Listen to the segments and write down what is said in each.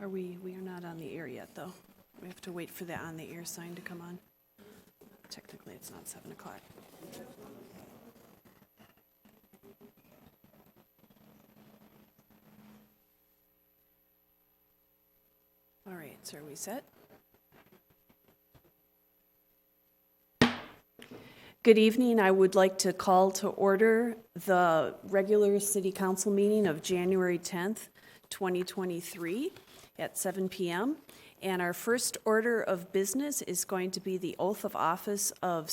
We are not on the air yet, though. We have to wait for the on the air sign to come on. Technically, it's not 7 o'clock. All right, so are we set? Good evening. I would like to call to order the regular City Council meeting of January 10th, 2023 at 7 p.m. And our first order of business is going to be the oath of office of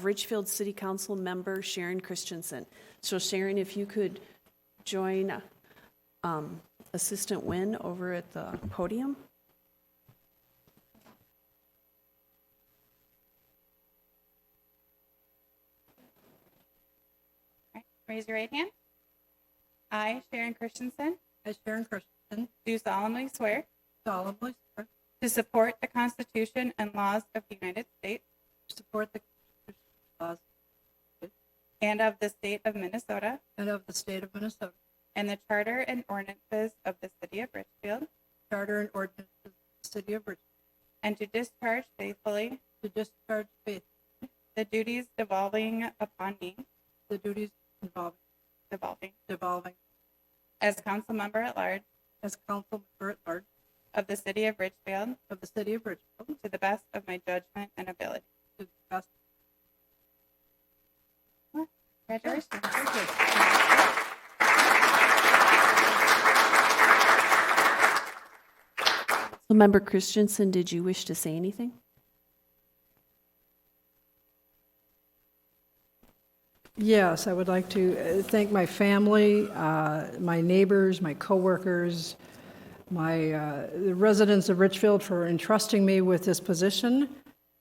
Richfield City Council member Sharon Christensen. So Sharon, if you could join Assistant Wynn over at the podium. Raise your right hand. I, Sharon Christensen, do solemnly swear to support the Constitution and laws of the United States and of the state of Minnesota and the charter and ordinances of the city of Richfield, and to discharge faithfully the duties devolving upon me as council member at large of the city of Richfield to the best of my judgment and ability. Congratulations. Member Christensen, did you wish to say anything? Yes, I would like to thank my family, my neighbors, my coworkers, the residents of Richfield for entrusting me with this position,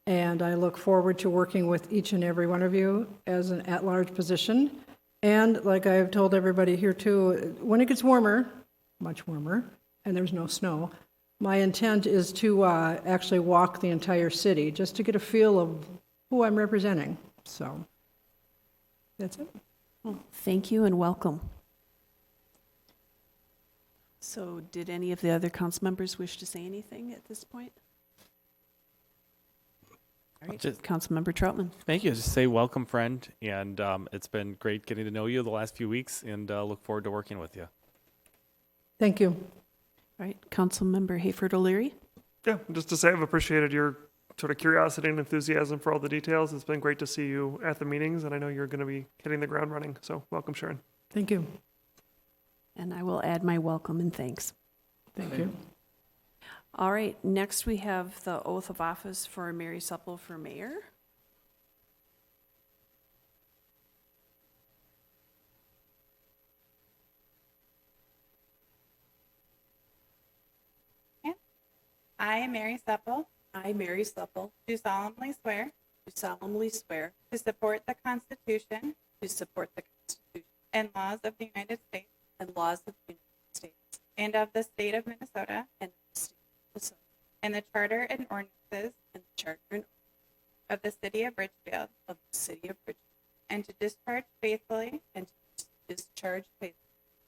and I look forward to working with each and every one of you as an at-large position. And like I've told everybody here too, when it gets warmer, much warmer, and there's no snow, my intent is to actually walk the entire city just to get a feel of who I'm representing. So that's it. Well, thank you and welcome. So did any of the other council members wish to say anything at this point? All right, Councilmember Troutman. Thank you. Just say welcome, friend, and it's been great getting to know you the last few weeks, and look forward to working with you. Thank you. All right, Councilmember Hayford O'Leary. Yeah, just to say I've appreciated your sort of curiosity and enthusiasm for all the details. It's been great to see you at the meetings, and I know you're going to be hitting the ground running. So welcome, Sharon. Thank you. And I will add my welcome and thanks. Thank you. All right, next we have the oath of office for Mary Supple for mayor. I, Mary Supple, I, Mary Supple, do solemnly swear do solemnly swear to support the Constitution to support the Constitution and laws of the United States and laws of the United States and of the state of Minnesota and the state of Minnesota and the charter and ordinances and the charter and of the city of Richfield, of the city of Richfield, and to discharge faithfully and to discharge faithfully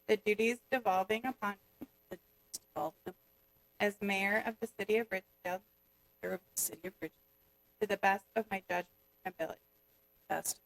the duties devolving upon me the duties devolving upon as mayor of the city of Richfield me of the city of Richfield to the best of my judgment and ability. best.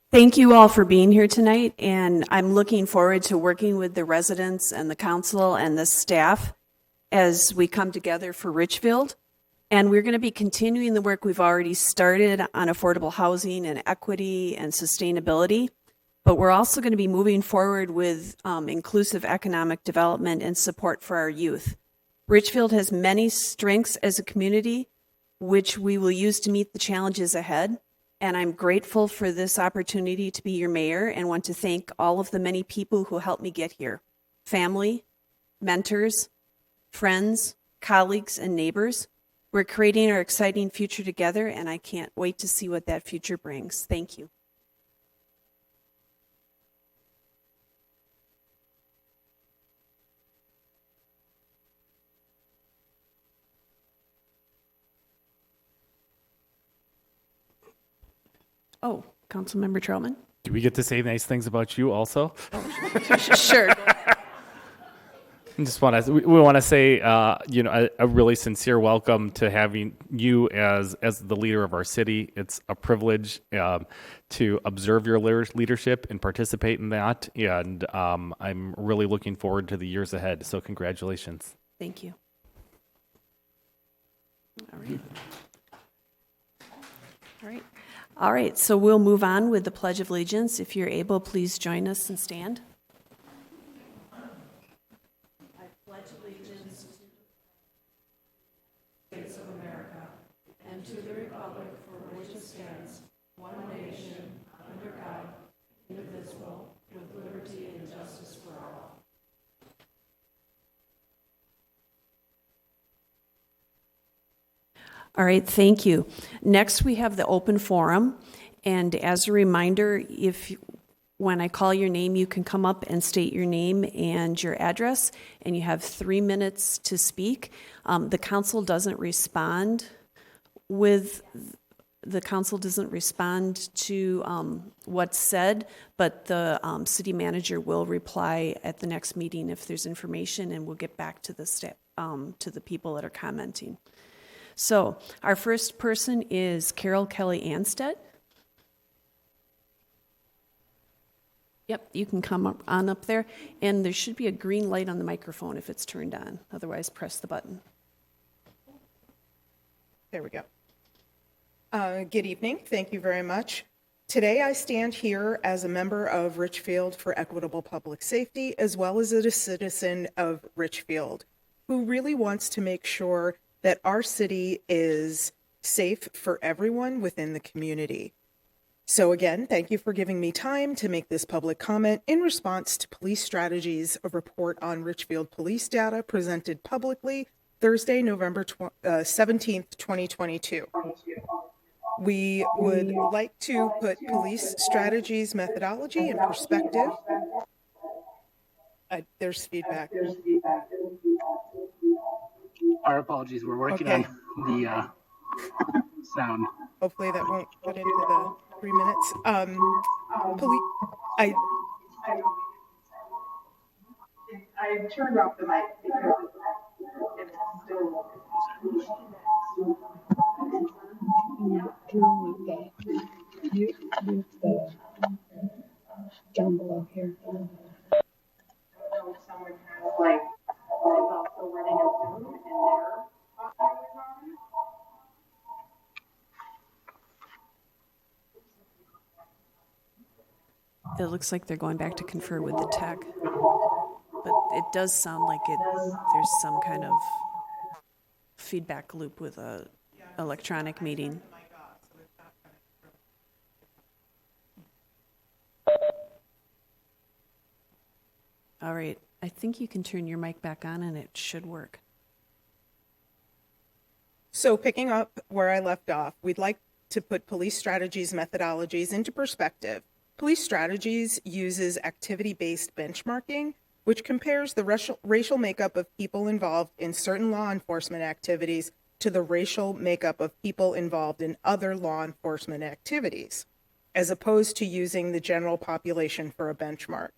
Thank you all for being here tonight, and I'm looking forward to working with the residents and the council and the staff as we come together for Richfield. And we're going to be continuing the work we've already started on affordable housing and equity and sustainability, but we're also going to be moving forward with inclusive economic development and support for our youth. Richfield has many strengths as a community, which we will use to meet the challenges ahead. And I'm grateful for this opportunity to be your mayor and want to thank all of the many people who helped me get here. Family, mentors, friends, colleagues, and neighbors. We're creating our exciting future together, and I can't wait to see what that future brings. Thank you. Oh, Councilmember Troutman? Do we get to say nice things about you also? Sure. I just want to, we want to say, a really sincere welcome to having you as the leader of our city. It's a privilege to observe your leadership and participate in that. And I'm really looking forward to the years ahead. So congratulations. Thank you. All right. All right. All right. So we'll move on with the Pledge of Allegiance. If you're able, please join us and stand. All right, thank you. Next, we have the open forum. And as a reminder, when I call your name, you can come up and state your name and your address, and you have 3 minutes to speak. The council doesn't respond to what's said, but the city manager will reply at the next meeting if there's information, and we'll get back to to the people that are commenting. So our first person is Carol Kelly Anstead. Yep, you can come on up there, and there should be a green light on the microphone if it's turned on. Otherwise, press the button. There we go. Good evening. Thank you very much. Today I stand here as a member of Richfield for Equitable Public Safety, as well as a citizen of Richfield who really wants to make sure that our city is safe for everyone within the community. So again, thank you for giving me time to make this public comment in response to Police Strategies, a report on Richfield police data presented publicly Thursday, November 17th, 2022. We would like to put Police Strategies methodology in perspective. There's feedback. Our apologies. We're working on the sound. Hopefully that won't cut into the 3 minutes. I turned off the mic because it's still. Mute the down below here. I don't know if someone has like is also running a Zoom and their audio is on. It looks like they're going back to confer with the tech, but it does sound like there's some kind of feedback loop with a electronic meeting. All right, I think you can turn your mic back on and it should work. So picking up where I left off, we'd like to put Police Strategies methodologies into perspective. Police Strategies uses activity-based benchmarking, which compares the racial makeup of people involved in certain law enforcement activities to the racial makeup of people involved in other law enforcement activities, as opposed to using the general population for a benchmark.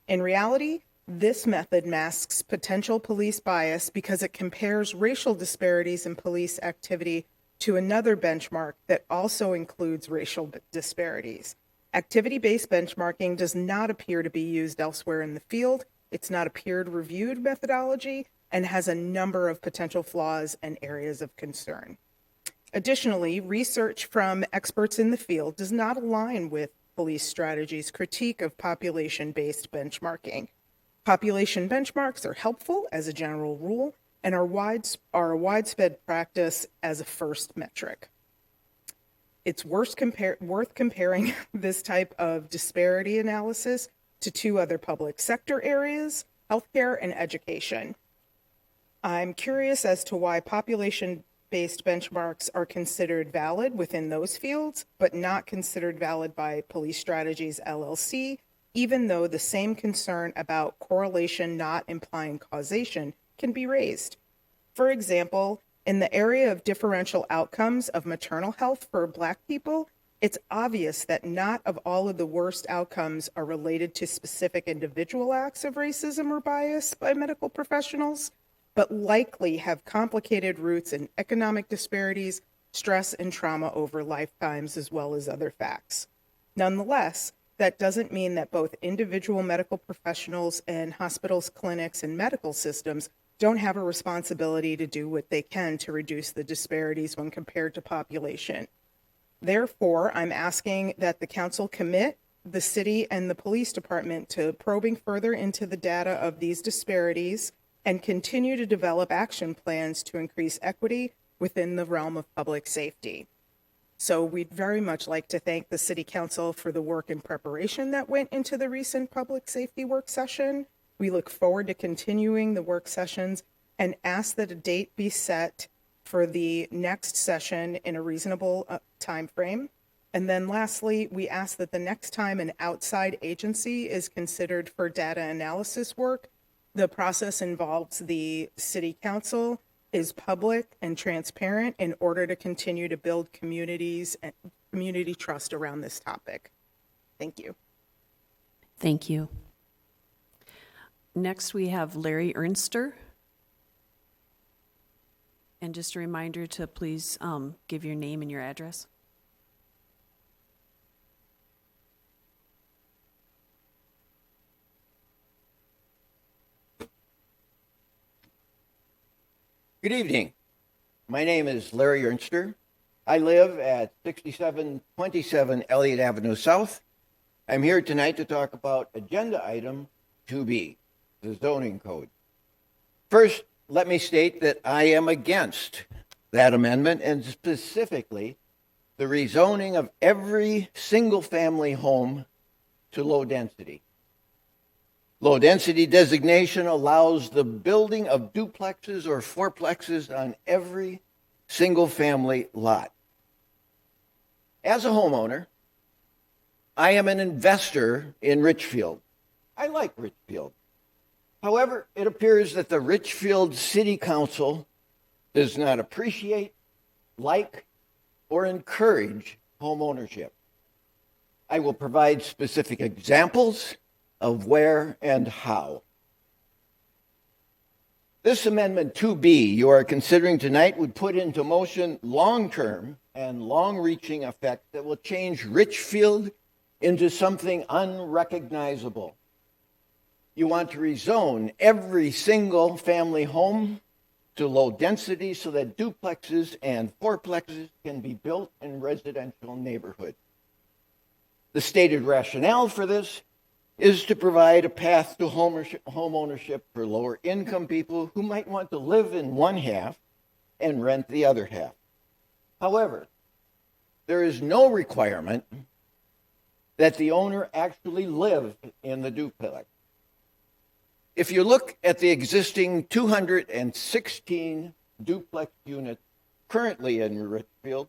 In reality, this method masks potential police bias because it compares racial disparities in police activity to another benchmark that also includes racial disparities. Activity-based benchmarking does not appear to be used elsewhere in the field. It's not a peer-reviewed methodology and has a number of potential flaws and areas of concern. Additionally, research from experts in the field does not align with Police Strategies' critique of population-based benchmarking. Population benchmarks are helpful as a general rule and are a widespread practice as a first metric. It's worth comparing this type of disparity analysis to two other public sector areas, healthcare and education. I'm curious as to why population-based benchmarks are considered valid within those fields, but not considered valid by Police Strategies LLC, even though the same concern about correlation not implying causation can be raised. For example, in the area of differential outcomes of maternal health for Black people, It's obvious that not of all of the worst outcomes are related to specific individual acts of racism or bias by medical professionals, but likely have complicated roots in economic disparities, stress, and trauma over lifetimes, as well as other facts. Nonetheless, that doesn't mean that both individual medical professionals and hospitals, clinics, and medical systems don't have a responsibility to do what they can to reduce the disparities when compared to population. Therefore, I'm asking that the council commit the city and the police department to probing further into the data of these disparities and continue to develop action plans to increase equity within the realm of public safety. So we'd very much like to thank the City Council for the work and preparation that went into the recent public safety work session. We look forward to continuing the work sessions and ask that a date be set for the next session in a reasonable time frame. And then lastly, we ask that the next time an outside agency is considered for data analysis work, the process involves the City Council, is public and transparent in order to continue to build communities and community trust around this topic. Thank you. Thank you. Next, we have Larry Ernster. And just a reminder to please give your name and your address. Good evening. My name is Larry Ernster. I live at 6727 Elliott Avenue South. I'm here tonight to talk about agenda item 2B, the zoning code. First, let me state that I am against that amendment, and specifically the rezoning of every single-family home to low density. Low density designation allows the building of duplexes or fourplexes on every single-family lot. As a homeowner, I am an investor in Richfield. I like Richfield. However, it appears that the Richfield City Council does not appreciate, like, or encourage home ownership. I will provide specific examples of where and how. This Amendment 2B you are considering tonight would put into motion long-term and long-reaching effects that will change Richfield into something unrecognizable. You want to rezone every single family home to low density so that duplexes and fourplexes can be built in residential neighborhoods. The stated rationale for this is to provide a path to home ownership for lower income people who might want to live in one half and rent the other half. However, there is no requirement that the owner actually live in the duplex. If you look at the existing 216 duplex units currently in Richfield,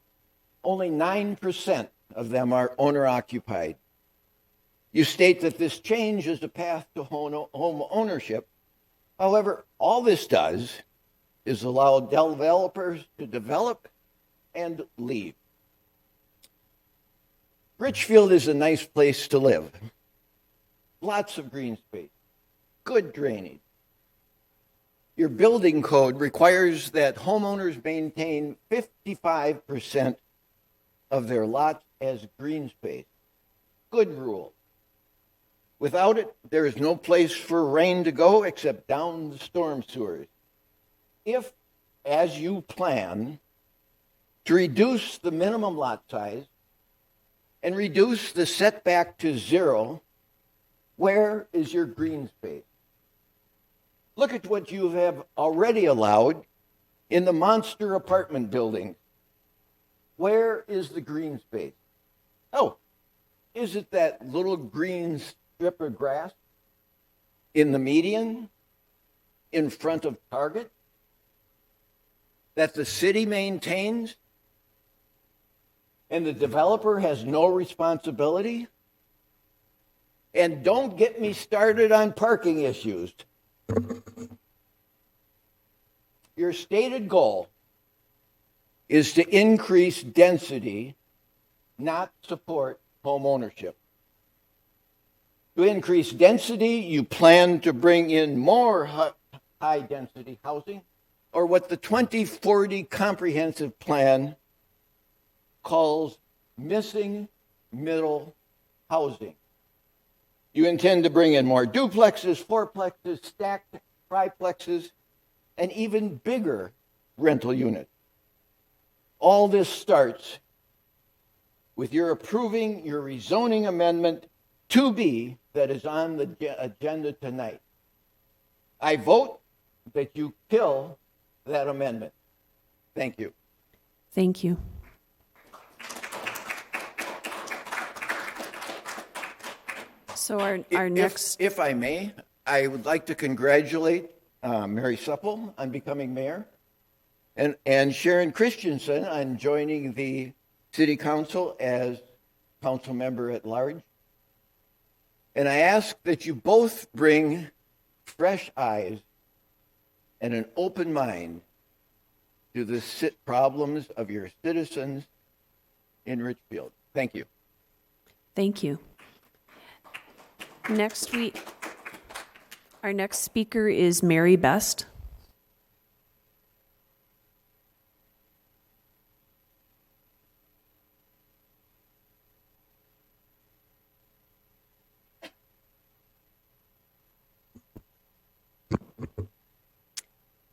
only 9% of them are owner-occupied. You state that this change is a path to home ownership. However, all this does is allow developers to develop and leave. Richfield is a nice place to live. Lots of green space. Good drainage. Your building code requires that homeowners maintain 55% of their lots as green space. Good rule. Without it, there is no place for rain to go except down the storm sewers. If, as you plan, to reduce the minimum lot size and reduce the setback to 0, where is your green space? Look at what you have already allowed in the monster apartment buildings. Where is the green space? Oh, is it that little green strip of grass in the median in front of Target that the city maintains and the developer has no responsibility? And don't get me started on parking issues. Your stated goal is to increase density not support home ownership. To increase density, you plan to bring in more high-density housing, or what the 2040 comprehensive plan calls missing middle housing. You intend to bring in more duplexes, fourplexes, stacked triplexes, and even bigger rental units. All this starts with your approving your rezoning amendment 2B that is on the agenda tonight. I vote that you kill that amendment. Thank you. Thank you. So our next, If I may, I would like to congratulate Mary Supple on becoming mayor and Sharon Christensen on joining the city council as council member at large. And I ask that you both bring fresh eyes and an open mind to the problems of your citizens in Richfield. Thank you. thank you. Our next speaker is Mary Best.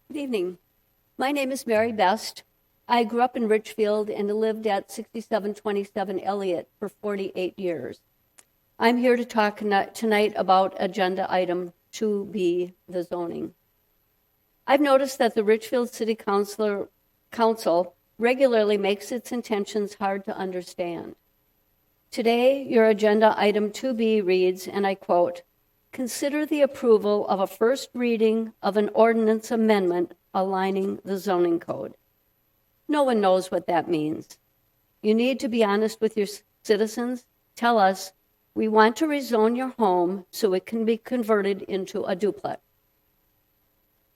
Good evening. My name is Mary Best. I grew up in Richfield and lived at 6727 Elliott for 48 years. I'm here to talk tonight about agenda item 2B, the zoning. I've noticed that the Richfield City Council regularly makes its intentions hard to understand. Today, your agenda item 2B reads, and I quote, "Consider the approval of a first reading of an ordinance amendment aligning the zoning code." No one knows what that means. You need to be honest with your citizens. Tell us, we want to rezone your home so it can be converted into a duplex.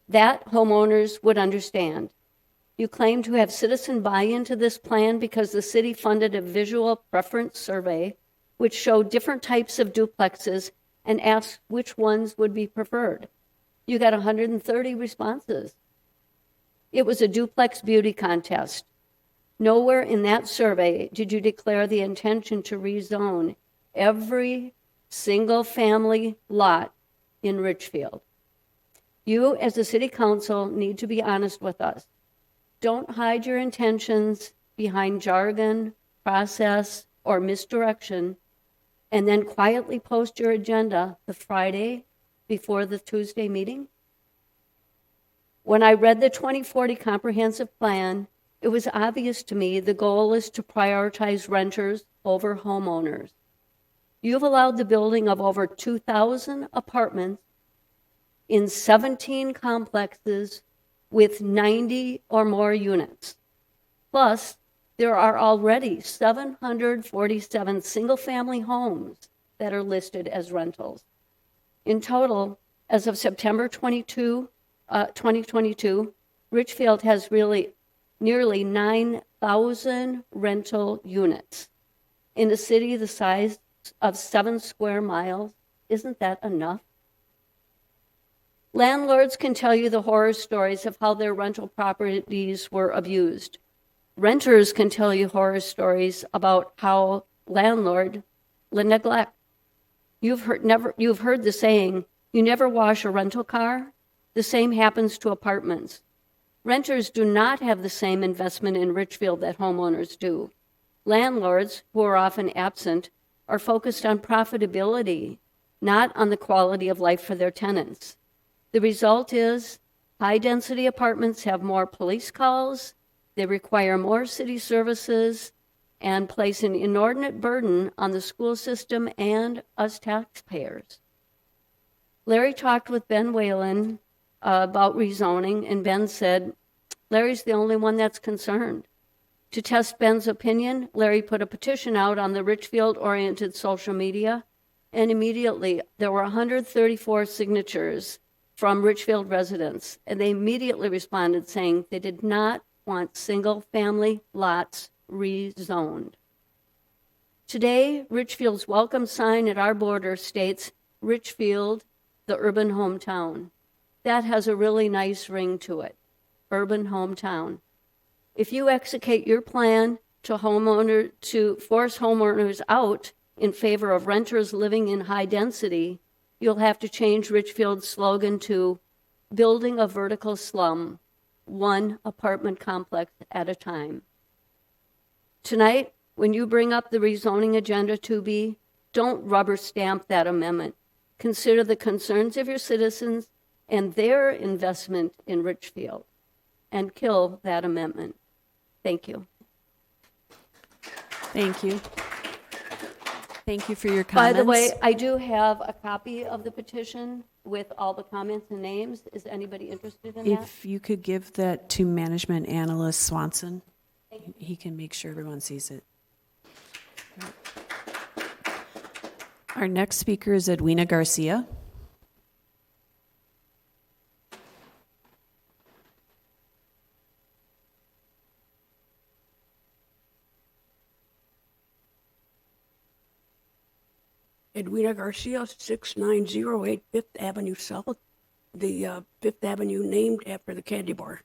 That homeowners would understand. You claim to have citizen buy-in to this plan because the city funded a visual preference survey which showed different types of duplexes and asked which ones would be preferred. You got 130 responses. It was a duplex beauty contest. Nowhere in that survey did you declare the intention to rezone every single family lot in Richfield. You, as a city council, need to be honest with us. Don't hide your intentions behind jargon, process, or misdirection, and then quietly post your agenda the Friday before the Tuesday meeting. When I read the 2040 comprehensive plan, it was obvious to me the goal is to prioritize renters over homeowners. You've allowed the building of over 2,000 apartments in 17 complexes with 90 or more units. Plus, there are already 747 single-family homes that are listed as rentals. In total, as of September 2022, Richfield has nearly 9,000 rental units. In a city the size of 7 square miles, isn't that enough? Landlords can tell you the horror stories of how their rental properties were abused. Renters can tell you horror stories about how landlord neglect. You've heard the saying, you never wash a rental car. The same happens to apartments. Renters do not have the same investment in Richfield that homeowners do. Landlords, who are often absent, are focused on profitability, not on the quality of life for their tenants. The result is high-density apartments have more police calls, they require more city services, and place an inordinate burden on the school system and us taxpayers. Larry talked with Ben Whalen about rezoning, and Ben said, Larry's the only one that's concerned. To test Ben's opinion, Larry put a petition out on the Richfield-oriented social media, and immediately there were 134 signatures from Richfield residents, and they immediately responded saying they did not want single-family lots rezoned. Today, Richfield's welcome sign at our border states, Richfield, the urban hometown. That has a really nice ring to it, urban hometown. If you execute your plan to force homeowners out in favor of renters living in high density, you'll have to change Richfield's slogan to building a vertical slum, one apartment complex at a time. Tonight, when you bring up the rezoning agenda 2B, don't rubber stamp that amendment. Consider the concerns of your citizens and their investment in Richfield, and kill that amendment. Thank you. Thank you. Thank you for your By comments. the way, I do have a copy of the petition with all the comments and names. Is anybody interested in that? If you could give that to Management Analyst Swanson, he can make sure everyone sees it. Our next speaker is Edwina Garcia. Edwina Garcia, 6908 Fifth Avenue South, the Fifth Avenue named after the candy bar.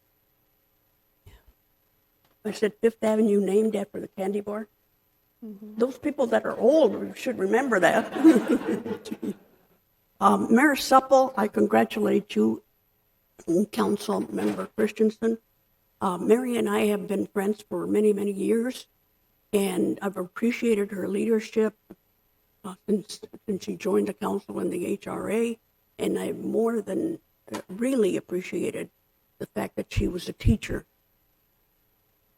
I said Fifth Avenue named after the candy bar. Those people that are old should remember that. Mayor Supple, I congratulate you, and Council Member Christensen. Mary and I have been friends for many, many years, and I've appreciated her leadership since she joined the council and the HRA, and I've more than really appreciated the fact that she was a teacher.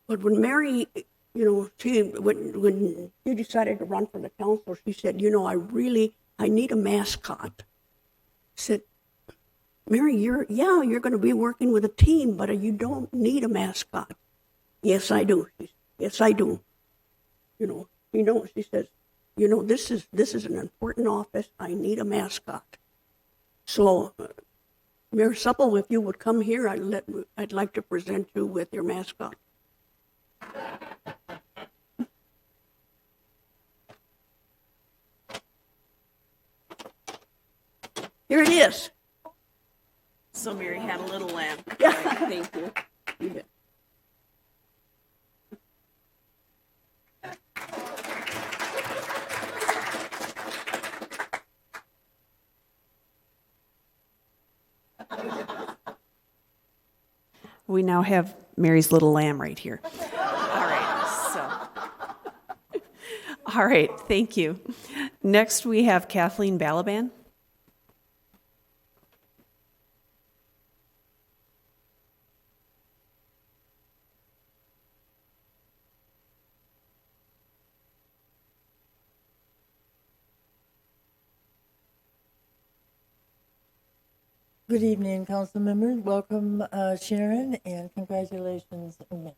But when Mary, when she decided to run for the council, she said, I need a mascot. I said, Mary, you're going to be working with a team, but you don't need a mascot. Yes, I do. Yes, I do. She says, this is an important office. I need a mascot. So, Mayor Supple, if you would come here, I'd like to present you with your mascot. Here it is. So Mary had a little lamb. Yeah. Thank you. You bet. We now have Mary's little lamb right here. All right, thank you. Next, we have Kathleen Balaban. Good evening, council members. Welcome, Sharon, and congratulations, Mayor.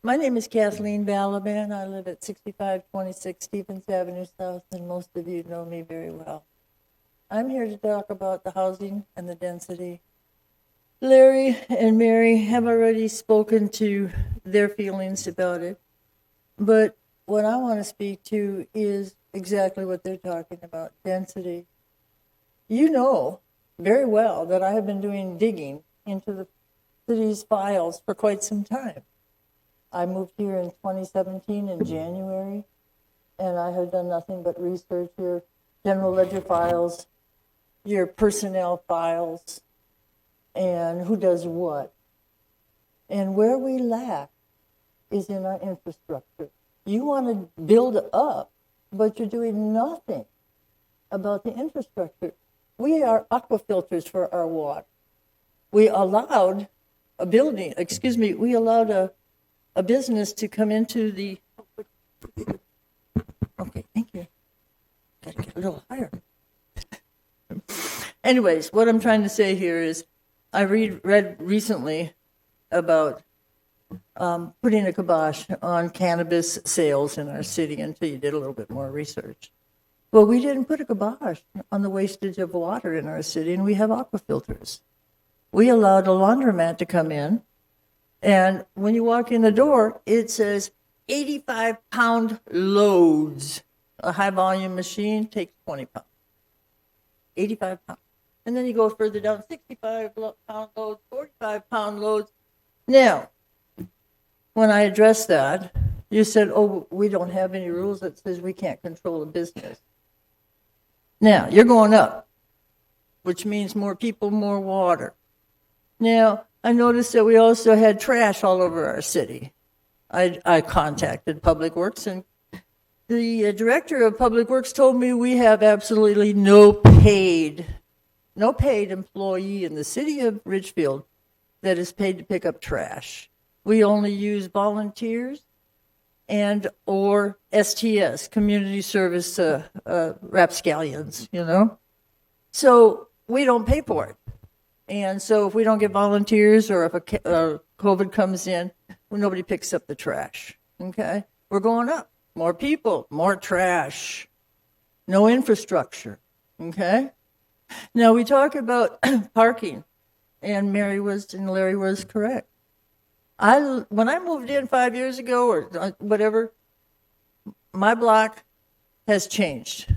My name is Kathleen Balaban. I live at 6526 Stephens Avenue South, and most of you know me very well. I'm here to talk about the housing and the density. Larry and Mary have already spoken to their feelings about it, but what I want to speak to is exactly what they're talking about, density. You know very well that I have been doing digging into the city's files for quite some time. I moved here in 2017 in January, and I have done nothing but research your general ledger files, your personnel files, and who does what. And where we lack is in our infrastructure. You want to build up, but you're doing nothing about the infrastructure. We are aquafilters for our water. We allowed a business to come into the, okay, thank you. Gotta get a little higher. Anyways, what I'm trying to say here is I read recently about putting a kibosh on cannabis sales in our city until you did a little bit more research. Well, we didn't put a kibosh on the wastage of water in our city, and we have aquafilters. We allowed a laundromat to come in, and when you walk in the door, it says 85-pound loads. A high-volume machine takes 20 pounds. 85 pounds. And then you go further down, 65-pound loads, 45-pound loads. Now, when I addressed that, you said, oh, we don't have any rules that says we can't control a business. Now, you're going up, which means more people, more water. Now, I noticed that we also had trash all over our city. I contacted Public Works, and the director of Public Works told me we have absolutely no paid employee in the city of Ridgefield that is paid to pick up trash. We only use volunteers and or STS, community service rapscallions, you know? So we don't pay for it. And so if we don't get volunteers or if COVID comes in, well, nobody picks up the trash, okay? We're going up. More people, more trash, no infrastructure, okay? Now we talk about parking, and Larry was correct. When I moved in 5 years ago or whatever, my block has changed.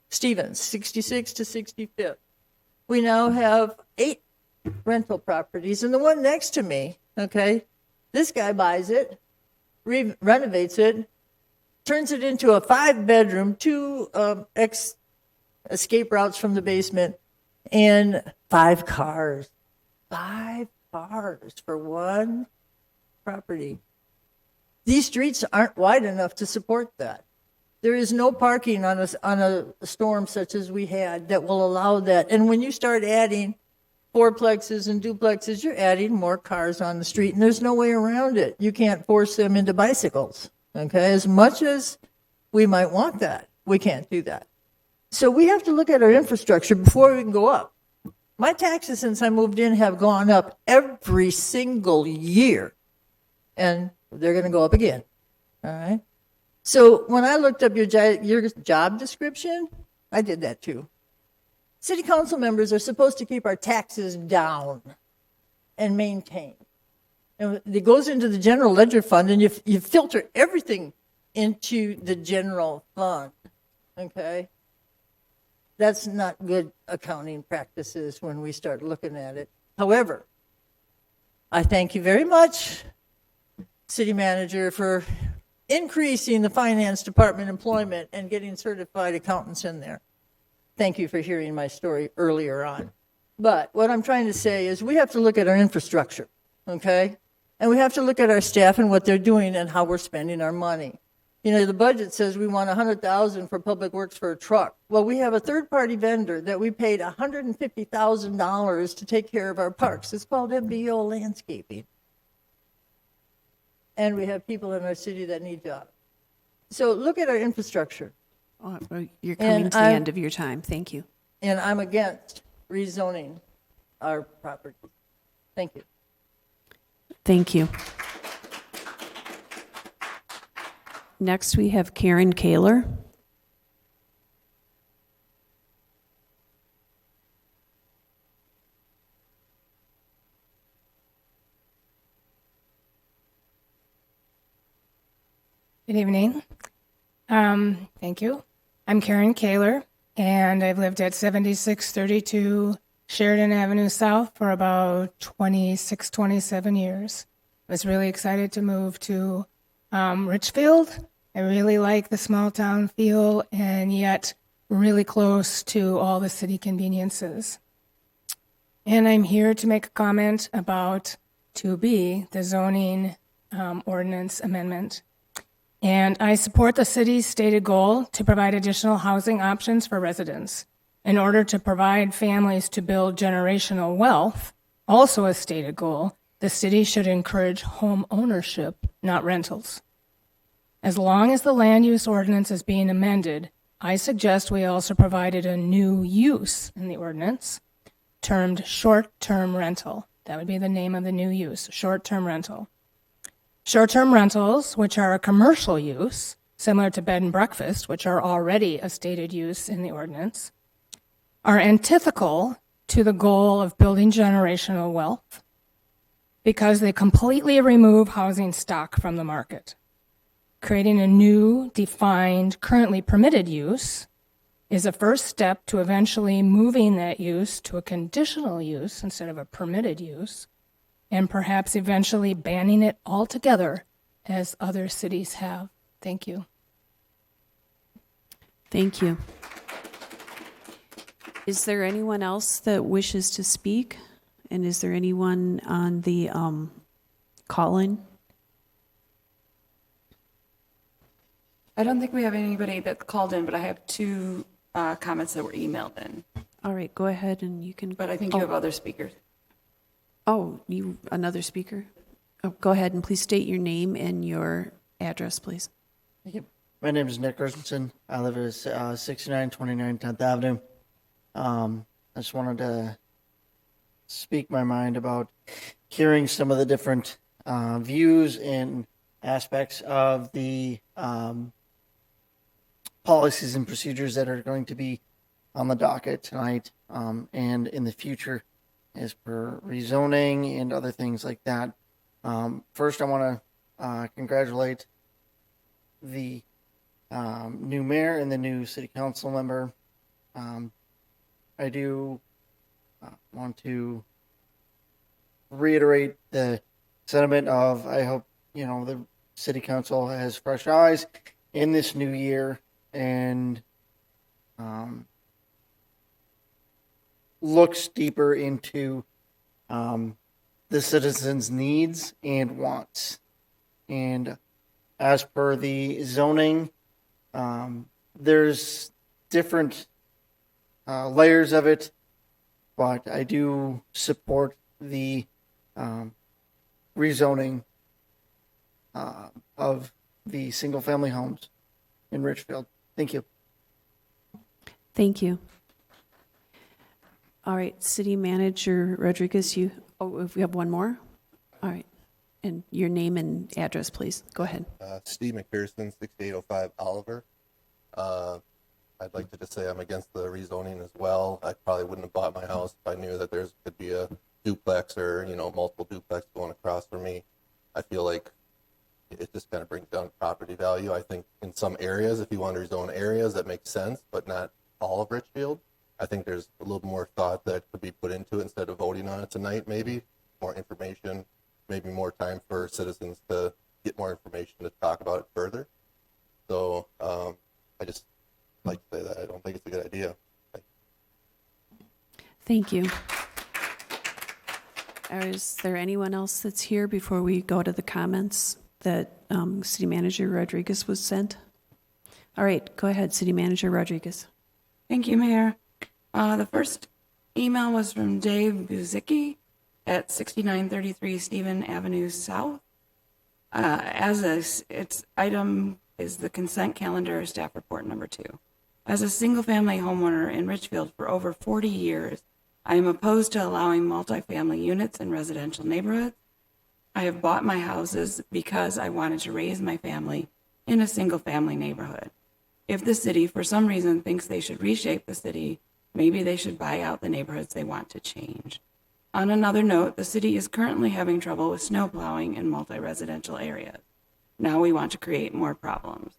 Stevens, 66 to 65th. We now have 8 rental properties, and the one next to me, okay, this guy buys it, renovates it, turns it into a 5-bedroom, 2 escape routes from the basement, and 5 cars. 5 cars for one property. These streets aren't wide enough to support that. There is no parking on a storm such as we had that will allow that. And when you start adding fourplexes and duplexes, you're adding more cars on the street, and there's no way around it. You can't force them into bicycles. Okay, as much as we might want that, we can't do that. So we have to look at our infrastructure before we can go up. My taxes since I moved in have gone up every single year, and they're going to go up again. All right. So when I looked up your job description, I did that too. City council members are supposed to keep our taxes down and maintain. And it goes into the general ledger fund, and you filter everything into the general fund, okay? That's not good accounting practices when we start looking at it. However, I thank you very much, City Manager, for increasing the finance department employment and getting certified accountants in there. Thank you for hearing my story earlier on. But what I'm trying to say is we have to look at our infrastructure, okay? And we have to look at our staff and what they're doing and how we're spending our money. You know, the budget says we want $100,000 for Public Works for a truck. Well, we have a third-party vendor that we paid $150,000 to take care of our parks. It's called MBO Landscaping. And we have people in our city that need jobs. So look at our infrastructure. Oh, you're coming to the end of your time. Thank you. And I'm against rezoning our property. Thank you. Thank you. Next, we have Karen Kaler. Good evening. Thank you. I'm Karen Kaler, and I've lived at 7632 Sheridan Avenue South for about 26, 27 years. I was really excited to move to Richfield. I really like the small town feel and yet really close to all the city conveniences. And I'm here to make a comment about 2B, the zoning ordinance amendment. And I support the city's stated goal to provide additional housing options for residents. In order to provide families to build generational wealth, also a stated goal, the city should encourage home ownership, not rentals. As long as the land use ordinance is being amended, I suggest we also provided a new use in the ordinance, termed short-term rental. That would be the name of the new use, short-term rental. Short-term rentals, which are a commercial use, similar to bed and breakfast, which are already a stated use in the ordinance, are antithetical to the goal of building generational wealth because they completely remove housing stock from the market. creating a new, defined, currently permitted use is a first step to eventually moving that use to a conditional use instead of a permitted use, and perhaps eventually banning it altogether as other cities have. Thank you. Thank you. Is there anyone else that wishes to speak? And is there anyone on the call-in? I don't think we have anybody that called in, but I have two comments that were emailed in. All right, go ahead and you can. But I think you have other speakers. Oh, another speaker? Oh, go ahead and please state your name and your address, please. My name is Nick Christensen. I live at 6929 10th Avenue. I just wanted to speak my mind about hearing some of the different views and aspects of the policies and procedures that are going to be on the docket tonight and in the future as per rezoning and other things like that. First, I want to congratulate the new mayor and the new city council member. I do want to reiterate the sentiment of I hope the city council has fresh eyes in this new year and looks deeper into the citizens' needs and wants. And as per the zoning, there's different layers of it, but I do support the rezoning of the single-family homes in Richfield. Thank you. Thank you. All right, City Manager Rodriguez, if we have one more? All right. And your name and address, please. Go ahead. Steve McPherson, 6805 Oliver. I'd like to just say I'm against the rezoning as well. I probably wouldn't have bought my house if I knew that there could be a duplex or, multiple duplex going across from me. I feel like it just kind of brings down property value. I think in some areas, if you want to rezone areas, that makes sense, but not all of Richfield. I think there's a little more thought that could be put into it instead of voting on it tonight, maybe. More information, maybe more time for citizens to get more information to talk about it further. So I just like to say that I don't think it's a good idea. Thank you. Is there anyone else that's here before we go to the comments that City Manager Rodriguez was sent? All right, go ahead, City Manager Rodriguez. Thank you, Mayor. The first email was from Dave Buzicki at 6933 Stephen Avenue South. Its item is the consent calendar staff report number 2. As a single-family homeowner in Richfield for over 40 years, I am opposed to allowing multifamily units in residential neighborhoods. I have bought my houses because I wanted to raise my family in a single-family neighborhood. If the city, for some reason, thinks they should reshape the city, maybe they should buy out the neighborhoods they want to change. On another note, the city is currently having trouble with snow plowing in multi-residential areas. Now we want to create more problems.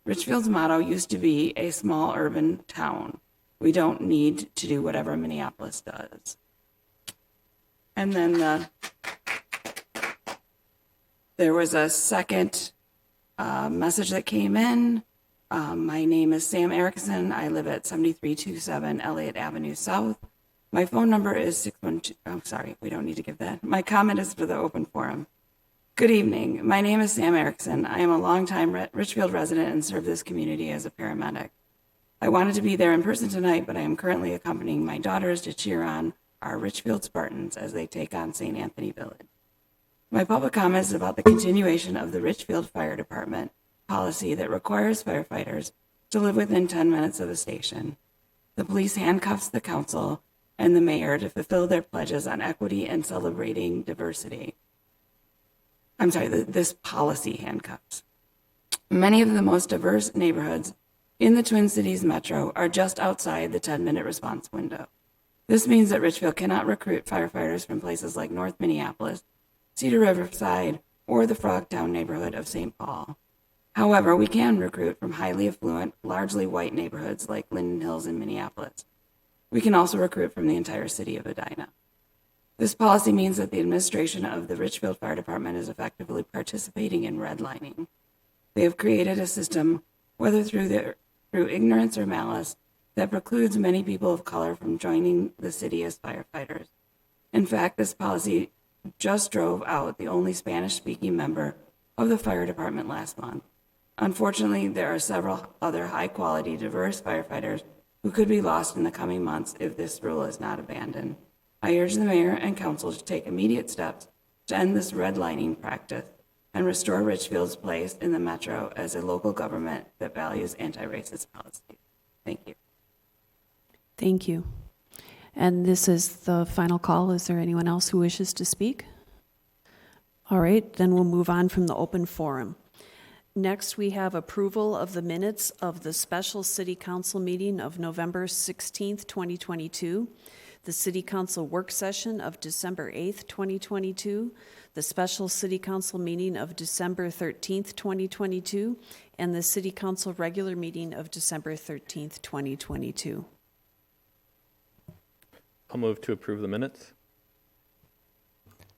Richfield's motto used to be a small urban town. We don't need to do whatever Minneapolis does. And then there was a second message that came in. My name is Sam Erickson. I live at 7327 Elliott Avenue South. My phone number is 612. Oh, sorry, we don't need to give that. My comment is for the open forum. Good evening. My name is Sam Erickson. I am a longtime Richfield resident and serve this community as a paramedic. I wanted to be there in person tonight, but I am currently accompanying my daughters to cheer on our Richfield Spartans as they take on St. Anthony Village. My public comment is about the continuation of the Richfield Fire Department policy that requires firefighters to live within 10 minutes of a station. The police handcuffs the council and the mayor to fulfill their pledges on equity and celebrating diversity. I'm sorry, this policy handcuffs. Many of the most diverse neighborhoods in the Twin Cities metro are just outside the 10-minute response window. This means that Richfield cannot recruit firefighters from places like North Minneapolis, Cedar Riverside, or the Frogtown neighborhood of St. Paul. However, we can recruit from highly affluent, largely white neighborhoods like Linden Hills in Minneapolis. We can also recruit from the entire city of Edina. This policy means that the administration of the Richfield Fire Department is effectively participating in redlining. They have created a system, whether through ignorance or malice, that precludes many people of color from joining the city as firefighters. In fact, this policy just drove out the only Spanish-speaking member of the fire department last month. Unfortunately, there are several other high-quality, diverse firefighters who could be lost in the coming months if this rule is not abandoned. I urge the mayor and council to take immediate steps to end this redlining practice and restore Richfield's place in the metro as a local government that values anti-racist policies. Thank you. Thank you. And this is the final call. Is there anyone else who wishes to speak? All right, then we'll move on from the open forum. Next, we have approval of the minutes of the special city council meeting of November 16th, 2022, the city council work session of December 8th, 2022, the special city council meeting of December 13th, 2022, and the city council regular meeting of December 13th, 2022. I'll move to approve the minutes.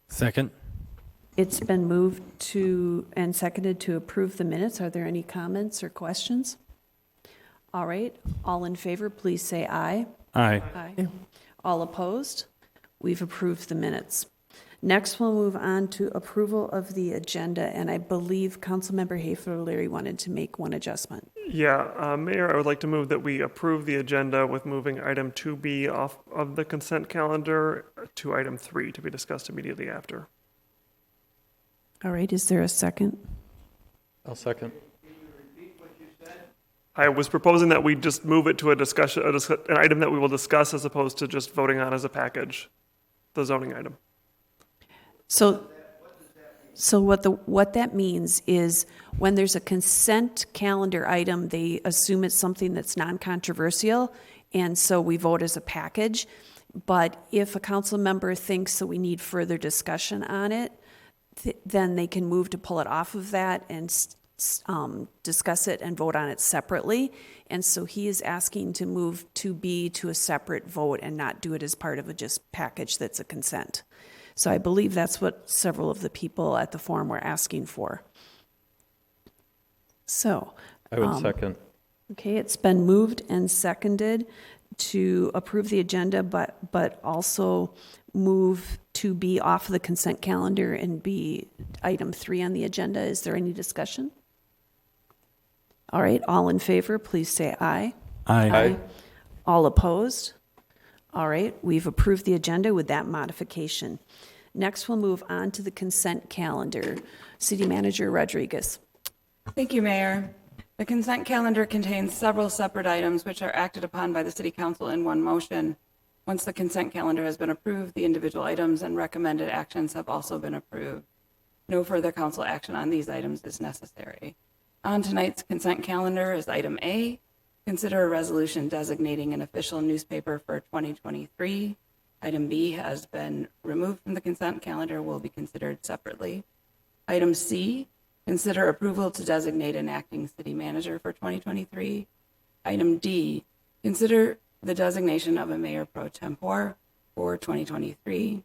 Second. It's been moved to and seconded to approve the minutes. Are there any comments or questions? All right, all in favor, please say aye. Aye. Aye. All opposed? We've approved the minutes. Next, we'll move on to approval of the agenda, and I believe Councilmember Haefler-Leary wanted to make one adjustment. Yeah, Mayor, I would like to move that we approve the agenda with moving item 2B off of the consent calendar to item 3 to be discussed immediately after. All right, is there a second? I'll second. I was proposing that we just move it to a discussion, an item that we will discuss as opposed to just voting on as a package, the zoning item. So what that means is when there's a consent calendar item, they assume it's something that's non-controversial, and so we vote as a package. But if a council member thinks that we need further discussion on it, then they can move to pull it off of that and discuss it and vote on it separately. And so he is asking to move 2B to a separate vote and not do it as part of a just package that's a consent. So I believe that's what several of the people at the forum were asking for. So I would second. Okay, it's been moved and seconded to approve the agenda, but also move 2B off the consent calendar and be item 3 on the agenda. Is there any discussion? All right, all in favor, please say aye. Aye. Aye. All opposed? All right, we've approved the agenda with that modification. Next, we'll move on to the consent calendar. City Manager Rodriguez. Thank you, Mayor. The consent calendar contains several separate items which are acted upon by the City Council in one motion. Once the consent calendar has been approved, the individual items and recommended actions have also been approved. No further council action on these items is necessary. On tonight's consent calendar is item A, consider a resolution designating an official newspaper for 2023. Item B has been removed from the consent calendar, will be considered separately. Item C, consider approval to designate an acting city manager for 2023. Item D, consider the designation of a mayor pro tempore for 2023.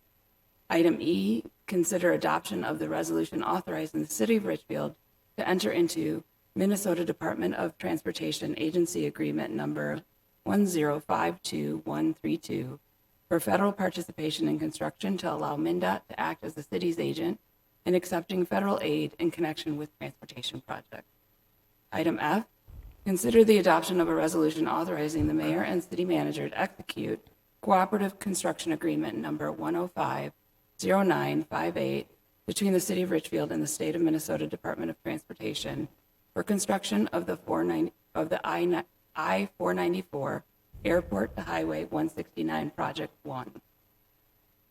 Item E, consider adoption of the resolution authorizing the city of Richfield to enter into Minnesota Department of Transportation Agency Agreement number 1052132 for federal participation in construction to allow MnDOT to act as the city's agent in accepting federal aid in connection with transportation projects. Item F, consider the adoption of a resolution authorizing the mayor and city manager to execute cooperative construction agreement number 1050958 between the city of Richfield and the state of Minnesota Department of Transportation for construction of the I-494 Airport to Highway 169 Project 1.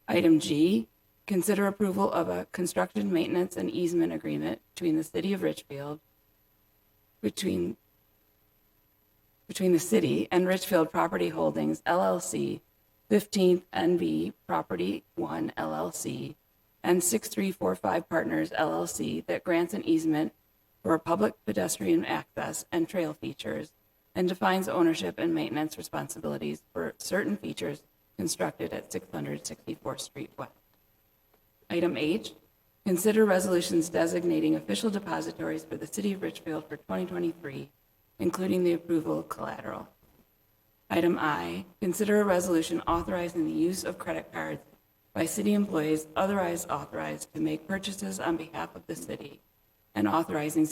Item G, consider approval of a construction, maintenance, and easement agreement between the city of Richfield, between the city and Richfield Property Holdings, LLC, 15th NB Property 1, LLC, and 6345 Partners, LLC, that grants an easement for public pedestrian access and trail features, and defines ownership and maintenance responsibilities for certain features constructed at 664th Street West. Item H, consider resolutions designating official depositories for the City of Richfield for 2023, including the approval of collateral. Item I, consider a resolution authorizing the use of credit cards by city employees otherwise authorized to make purchases on behalf of the city, and authorizing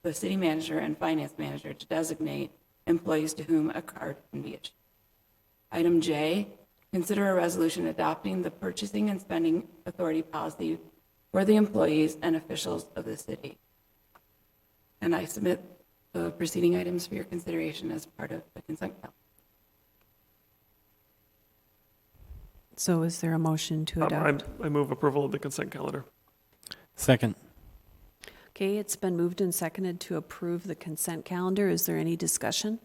the city manager and finance manager to designate employees to whom a card can be issued. Item J, consider a resolution adopting the purchasing and spending authority policy for the employees and officials of the city. And I submit the preceding items for your consideration as part of the consent calendar. So is there a motion to adopt? I move approval of the consent calendar. Second. Okay, it's been moved and seconded to approve the consent calendar. Is there any discussion?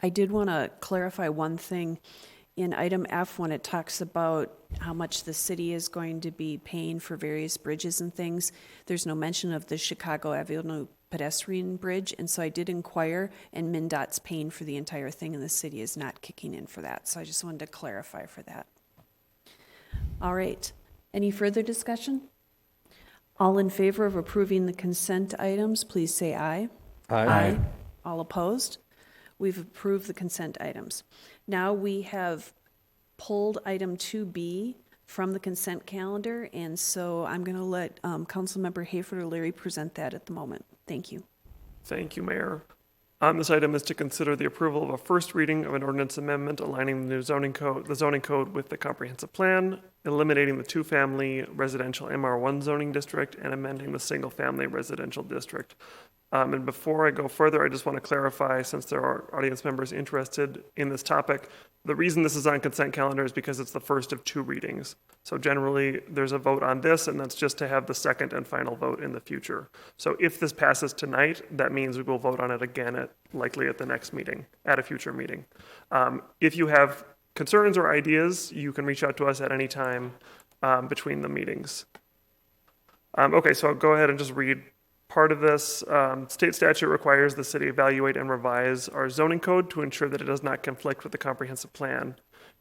I did want to clarify one thing. In item F, when it talks about how much the city is going to be paying for various bridges and things, there's no mention of the Chicago Avenue pedestrian bridge, and so I did inquire, and MnDOT's paying for the entire thing, and the city is not kicking in for that. So I just wanted to clarify for that. All right. Any further discussion? All in favor of approving the consent items, please say aye. Aye. All opposed? We've approved the consent items. Now we have pulled item 2B from the consent calendar, and so I'm going to let Councilmember Hayford or Larry present that at the moment. Thank you. Thank you, Mayor. This item is to consider the approval of a first reading of an ordinance amendment aligning the zoning code with the comprehensive plan, eliminating the two-family residential MR1 zoning district, and amending the single-family residential district. And before I go further, I just want to clarify, since there are audience members interested in this topic, the reason this is on consent calendar is because it's the first of two readings. So generally, there's a vote on this, and that's just to have the second and final vote in the future. So if this passes tonight, that means we will vote on it again likely at the next meeting, at a future meeting. If you have concerns or ideas, you can reach out to us at any time between the meetings. Okay, so I'll go ahead and just read part of this. State statute requires the city evaluate and revise our zoning code to ensure that it does not conflict with the comprehensive plan.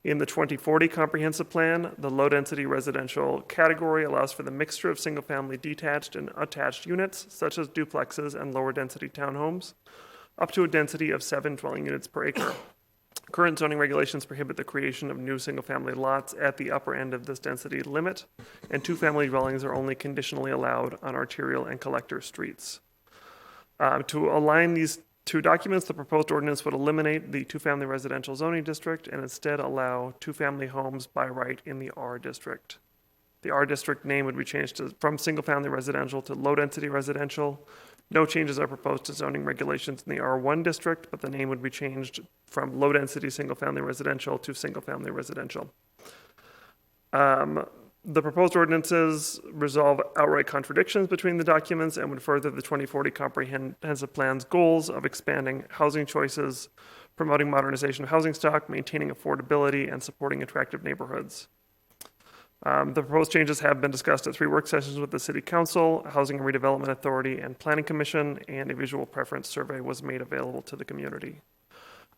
In the 2040 comprehensive plan, the low-density residential category allows for the mixture of single-family detached and attached units, such as duplexes and lower-density townhomes, up to a density of 7 dwelling units per acre. Current zoning regulations prohibit the creation of new single-family lots at the upper end of this density limit, and two-family dwellings are only conditionally allowed on arterial and collector streets. To align these two documents, the proposed ordinance would eliminate the two-family residential zoning district and instead allow two-family homes by right in the R district. The R district name would be changed from single-family residential to low-density residential. No changes are proposed to zoning regulations in the R1 district, but the name would be changed from low-density single-family residential to single-family residential. The proposed ordinances resolve outright contradictions between the documents and would further the 2040 Comprehensive Plan's goals of expanding housing choices, promoting modernization of housing stock, maintaining affordability, and supporting attractive neighborhoods. The proposed changes have been discussed at 3 work sessions with the City Council, Housing and Redevelopment Authority, and Planning Commission, and a visual preference survey was made available to the community.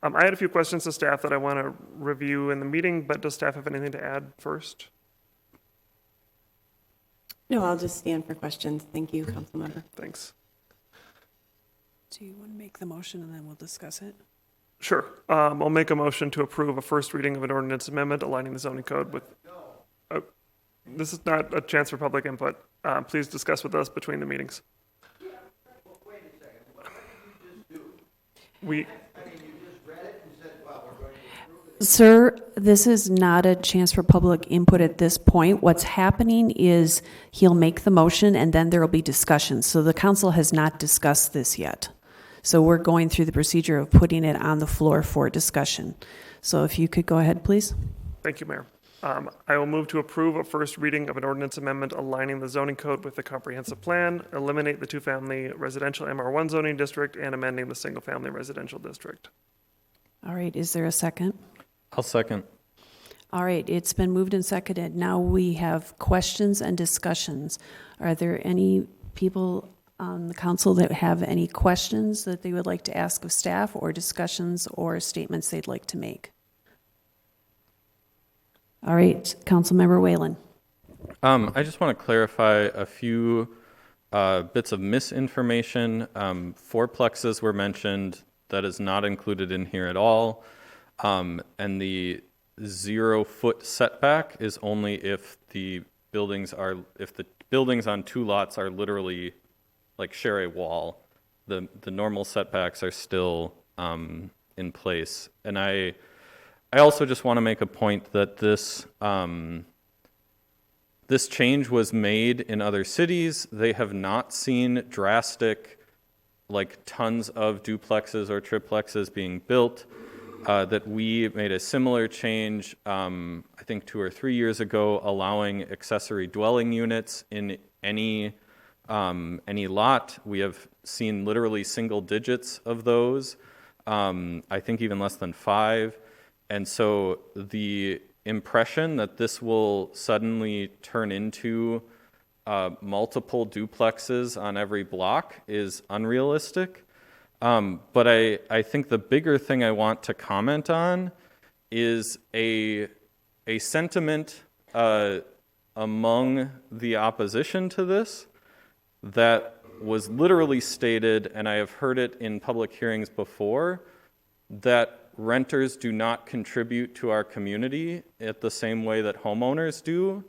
I had a few questions to staff that I want to review in the meeting, but does staff have anything to add first? No, I'll just stand for questions. Thank you, Councilmember. Thanks. Do you want to make the motion and then we'll discuss it? Sure. I'll make a motion to approve a first reading of an ordinance amendment aligning the zoning code with... this is not a chance for public input. Please discuss with us between the meetings. Sir, this is not a chance for public input at this point. What's happening is he'll make the motion and then there will be discussion. So the council has not discussed this yet. So we're going through the procedure of putting it on the floor for discussion. So if you could go ahead, please. Thank you, Mayor. I will move to approve a first reading of an ordinance amendment aligning the zoning code with the comprehensive plan, eliminate the two-family residential MR1 zoning district, and amending the single-family residential district. All right, is there a second? I'll second. All right, it's been moved and seconded. Now we have questions and discussions. Are there any people on the council that have any questions that they would like to ask of staff, or discussions or statements they'd like to make? All right, Councilmember Whalen. I just want to clarify a few bits of misinformation. Fourplexes were mentioned. That is not included in here at all. And the 0-foot setback is only if the buildings on two lots are literally like share a wall. The normal setbacks are still in place. And I also just want to make a point that this change was made in other cities. They have not seen drastic, like tons of duplexes or triplexes being built. That we made a similar change, I think 2 or 3 years ago, allowing accessory dwelling units in any lot. We have seen literally single digits of those. I think even less than 5. And so the impression that this will suddenly turn into multiple duplexes on every block is unrealistic. But I think the bigger thing I want to comment on is a sentiment among the opposition to this that was literally stated, and I have heard it in public hearings before, that renters do not contribute to our community at the same way that homeowners do.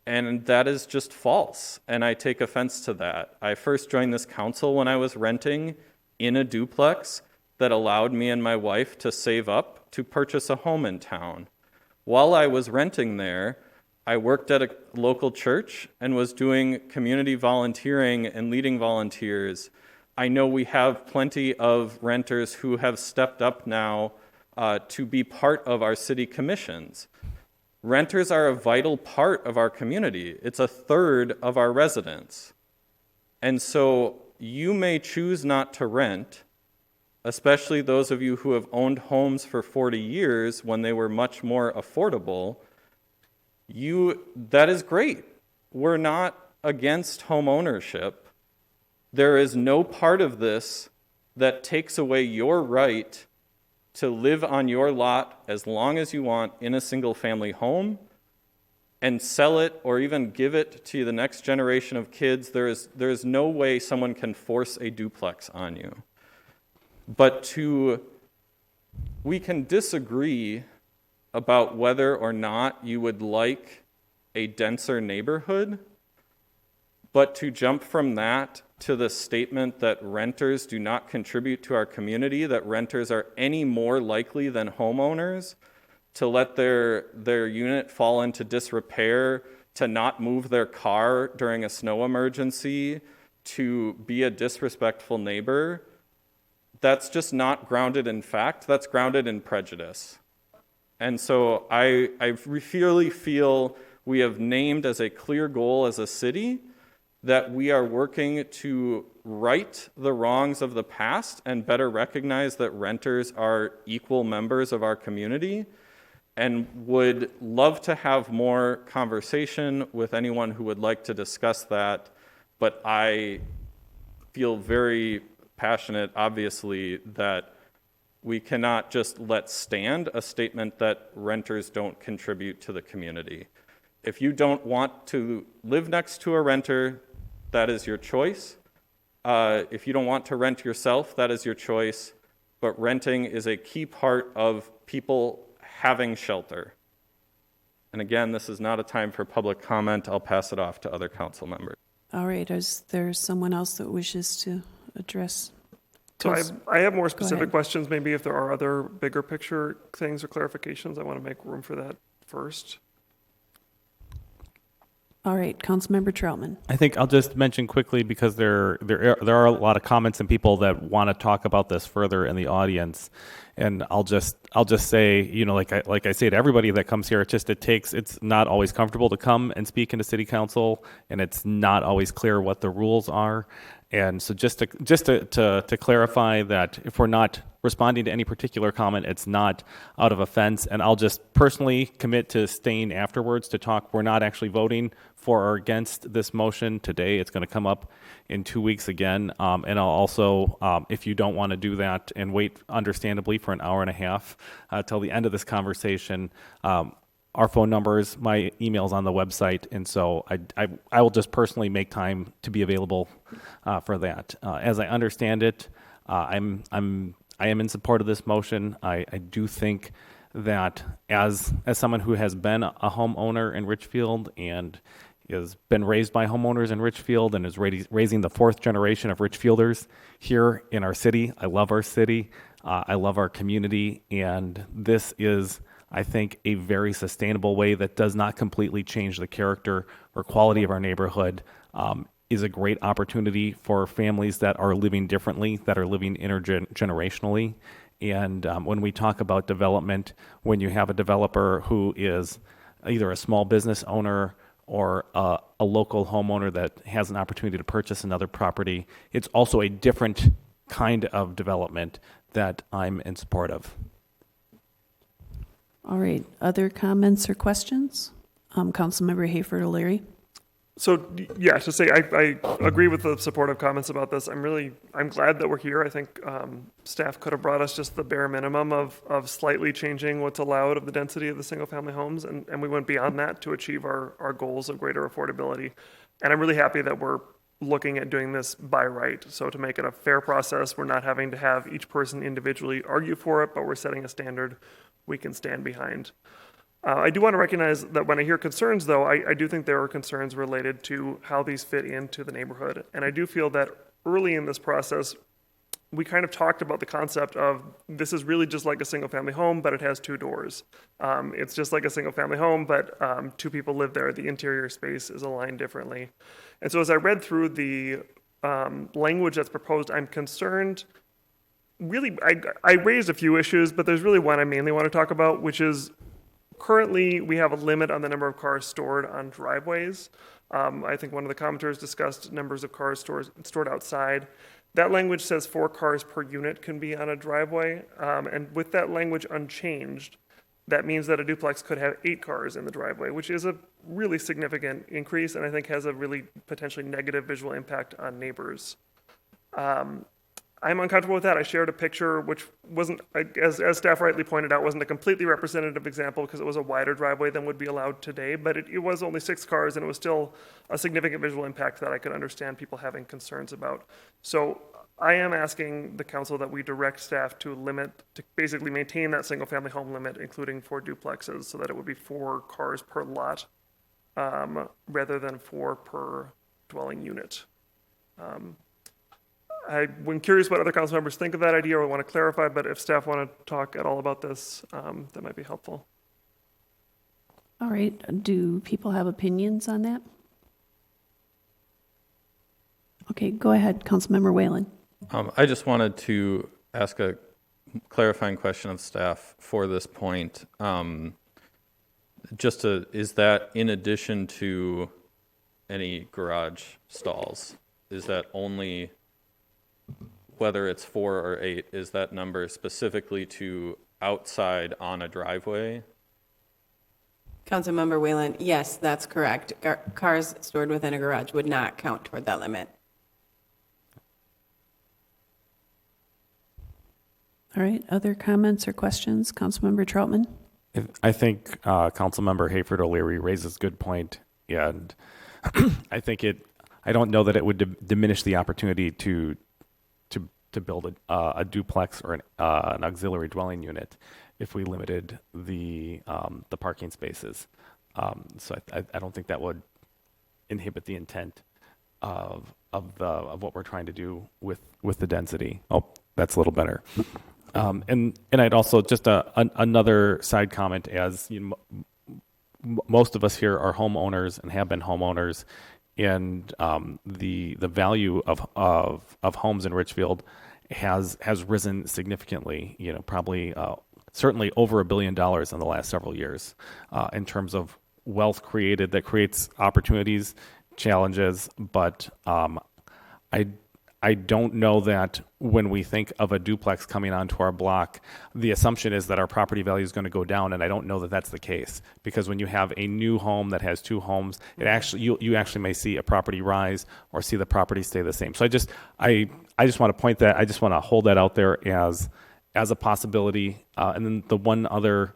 And that is just false, and I take offense to that. I first joined this council when I was renting in a duplex that allowed me and my wife to save up to purchase a home in town. While I was renting there, I worked at a local church and was doing community volunteering and leading volunteers. I know we have plenty of renters who have stepped up now to be part of our city commissions. Renters are a vital part of our community. It's a third of our residents. And so you may choose not to rent, especially those of you who have owned homes for 40 years when they were much more affordable. That is great. We're not against home ownership. There is no part of this that takes away your right to live on your lot as long as you want in a single family home and sell it or even give it to the next generation of kids. There is no way someone can force a duplex on you. But we can disagree about whether or not you would like a denser neighborhood, but to jump from that to the statement that renters do not contribute to our community, that renters are any more likely than homeowners to let their unit fall into disrepair, to not move their car during a snow emergency, to be a disrespectful neighbor, that's just not grounded in fact, that's grounded in prejudice. And so I really feel we have named as a clear goal as a city that we are working to right the wrongs of the past and better recognize that renters are equal members of our community, and would love to have more conversation with anyone who would like to discuss that. But I feel very passionate, obviously, that we cannot just let stand a statement that renters don't contribute to the community. If you don't want to live next to a renter, that is your choice. If you don't want to rent yourself, that is your choice. But renting is a key part of people having shelter. And again, this is not a time for public comment. I'll pass it off to other council members. All right, is there someone else that wishes to address? So I have more Go specific ahead. questions. Maybe if there are other bigger picture things or clarifications, I want to make room for that first. All right, Councilmember Troutman. I think I'll just mention quickly, because there are a lot of comments and people that want to talk about this further in the audience, and I'll just say, you know, like I say to everybody that comes here, it's not always comfortable to come and speak into city council, and it's not always clear what the rules are, And so to clarify that if we're not responding to any particular comment, it's not out of offense. And I'll just personally commit to staying afterwards to talk. We're not actually voting for or against this motion today. It's going to come up in 2 weeks again. And I'll also, if you don't want to do that and wait understandably for an hour and a half till the end of this conversation, our phone numbers, my email's on the website, and so I will just personally make time to be available for that. As I understand it, I am in support of this motion. I do think that as someone who has been a homeowner in Richfield and has been raised by homeowners in Richfield and is raising the fourth generation of Richfielders here in our city, I love our city, I love our community, and this is, I think, a very sustainable way that does not completely change the character or quality of our neighborhood, is a great opportunity for families that are living differently, that are living intergenerationally. And when we talk about development, when you have a developer who is either a small business owner or a local homeowner that has an opportunity to purchase another property, it's also a different kind of development that I'm in support of. All right. Other comments or questions? Councilmember Hayford O'Leary. So yeah, to say I agree with the supportive comments about this. I'm glad that we're here. I think staff could have brought us just the bare minimum of slightly changing what's allowed of the density of the single family homes, and we went beyond that to achieve our goals of greater affordability. And I'm really happy that we're looking at doing this by right. So to make it a fair process, we're not having to have each person individually argue for it, but we're setting a standard we can stand behind. I do want to recognize that when I hear concerns, though, I do think there are concerns related to how these fit into the neighborhood. And I do feel that early in this process, we kind of talked about the concept of this is really just like a single family home, but it has two doors. It's just like a single family home, but two people live there. The interior space is aligned differently. And so as I read through the language that's proposed, I'm concerned. Really, I raised a few issues, but there's really one I mainly want to talk about, which is currently we have a limit on the number of cars stored on driveways. I think one of the commenters discussed numbers of cars stored outside. That language says 4 cars per unit can be on a driveway. And with that language unchanged, that means that a duplex could have 8 cars in the driveway, which is a really significant increase and I think has a really potentially negative visual impact on neighbors. I'm uncomfortable with that. I shared a picture which wasn't, as staff rightly pointed out, wasn't a completely representative example because it was a wider driveway than would be allowed today, but it was only 6 cars and it was still a significant visual impact that I could understand people having concerns about. So I am asking the council that we direct staff to basically maintain that single family home limit, including for duplexes, so that it would be 4 cars per lot rather than 4 per dwelling unit. I'm curious what other council members think of that idea or want to clarify, but if staff want to talk at all about this, that might be helpful. All right. Do people have opinions on that? Okay, go ahead, Councilmember Whalen. I just wanted to ask a clarifying question of staff for this point. Is that in addition to any garage stalls? Is that only, whether it's 4 or 8, is that number specifically to outside on a driveway? Councilmember Whalen, yes, that's correct. Cars stored within a garage would not count toward that limit. All right. Other comments or questions? Councilmember Troutman? I think Councilmember Hayford O'Leary raises a good point, and I think I don't know that it would diminish the opportunity to build a duplex or an auxiliary dwelling unit if we limited the parking spaces. So I don't think that would inhibit the intent of what we're trying to do with the density. Oh, that's a little better. And I'd also just another side comment, as you know, most of us here are homeowners and have been homeowners, and the value of homes in Richfield has risen significantly. You know, probably certainly over $1 billion in the last several years in terms of wealth created that creates opportunities, challenges, but I don't know that when we think of a duplex coming onto our block, the assumption is that our property value is going to go down, and I don't know that that's the case, because when you have a new home that has two homes, it actually you actually may see a property rise or see the property stay the same. So I just want to point that, I just want to hold that out there as a possibility. And then the one other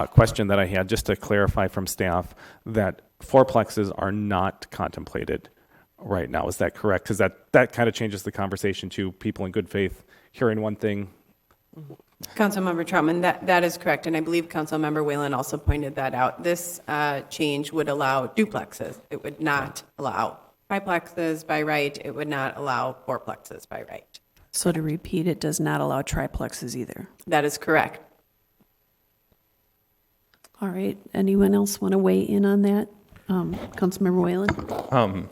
question that I had, just to clarify from staff, that fourplexes are not contemplated right now. Is that correct? Because that kind of changes the conversation to people in good faith hearing one thing. Councilmember Troutman, that is correct, and I believe Councilmember Whalen also pointed that out. This change would allow duplexes. It would not allow triplexes by right. It would not allow fourplexes by right. So to repeat, it does not allow triplexes either. That is correct. All right. Anyone else want to weigh in on that? Councilmember Whalen?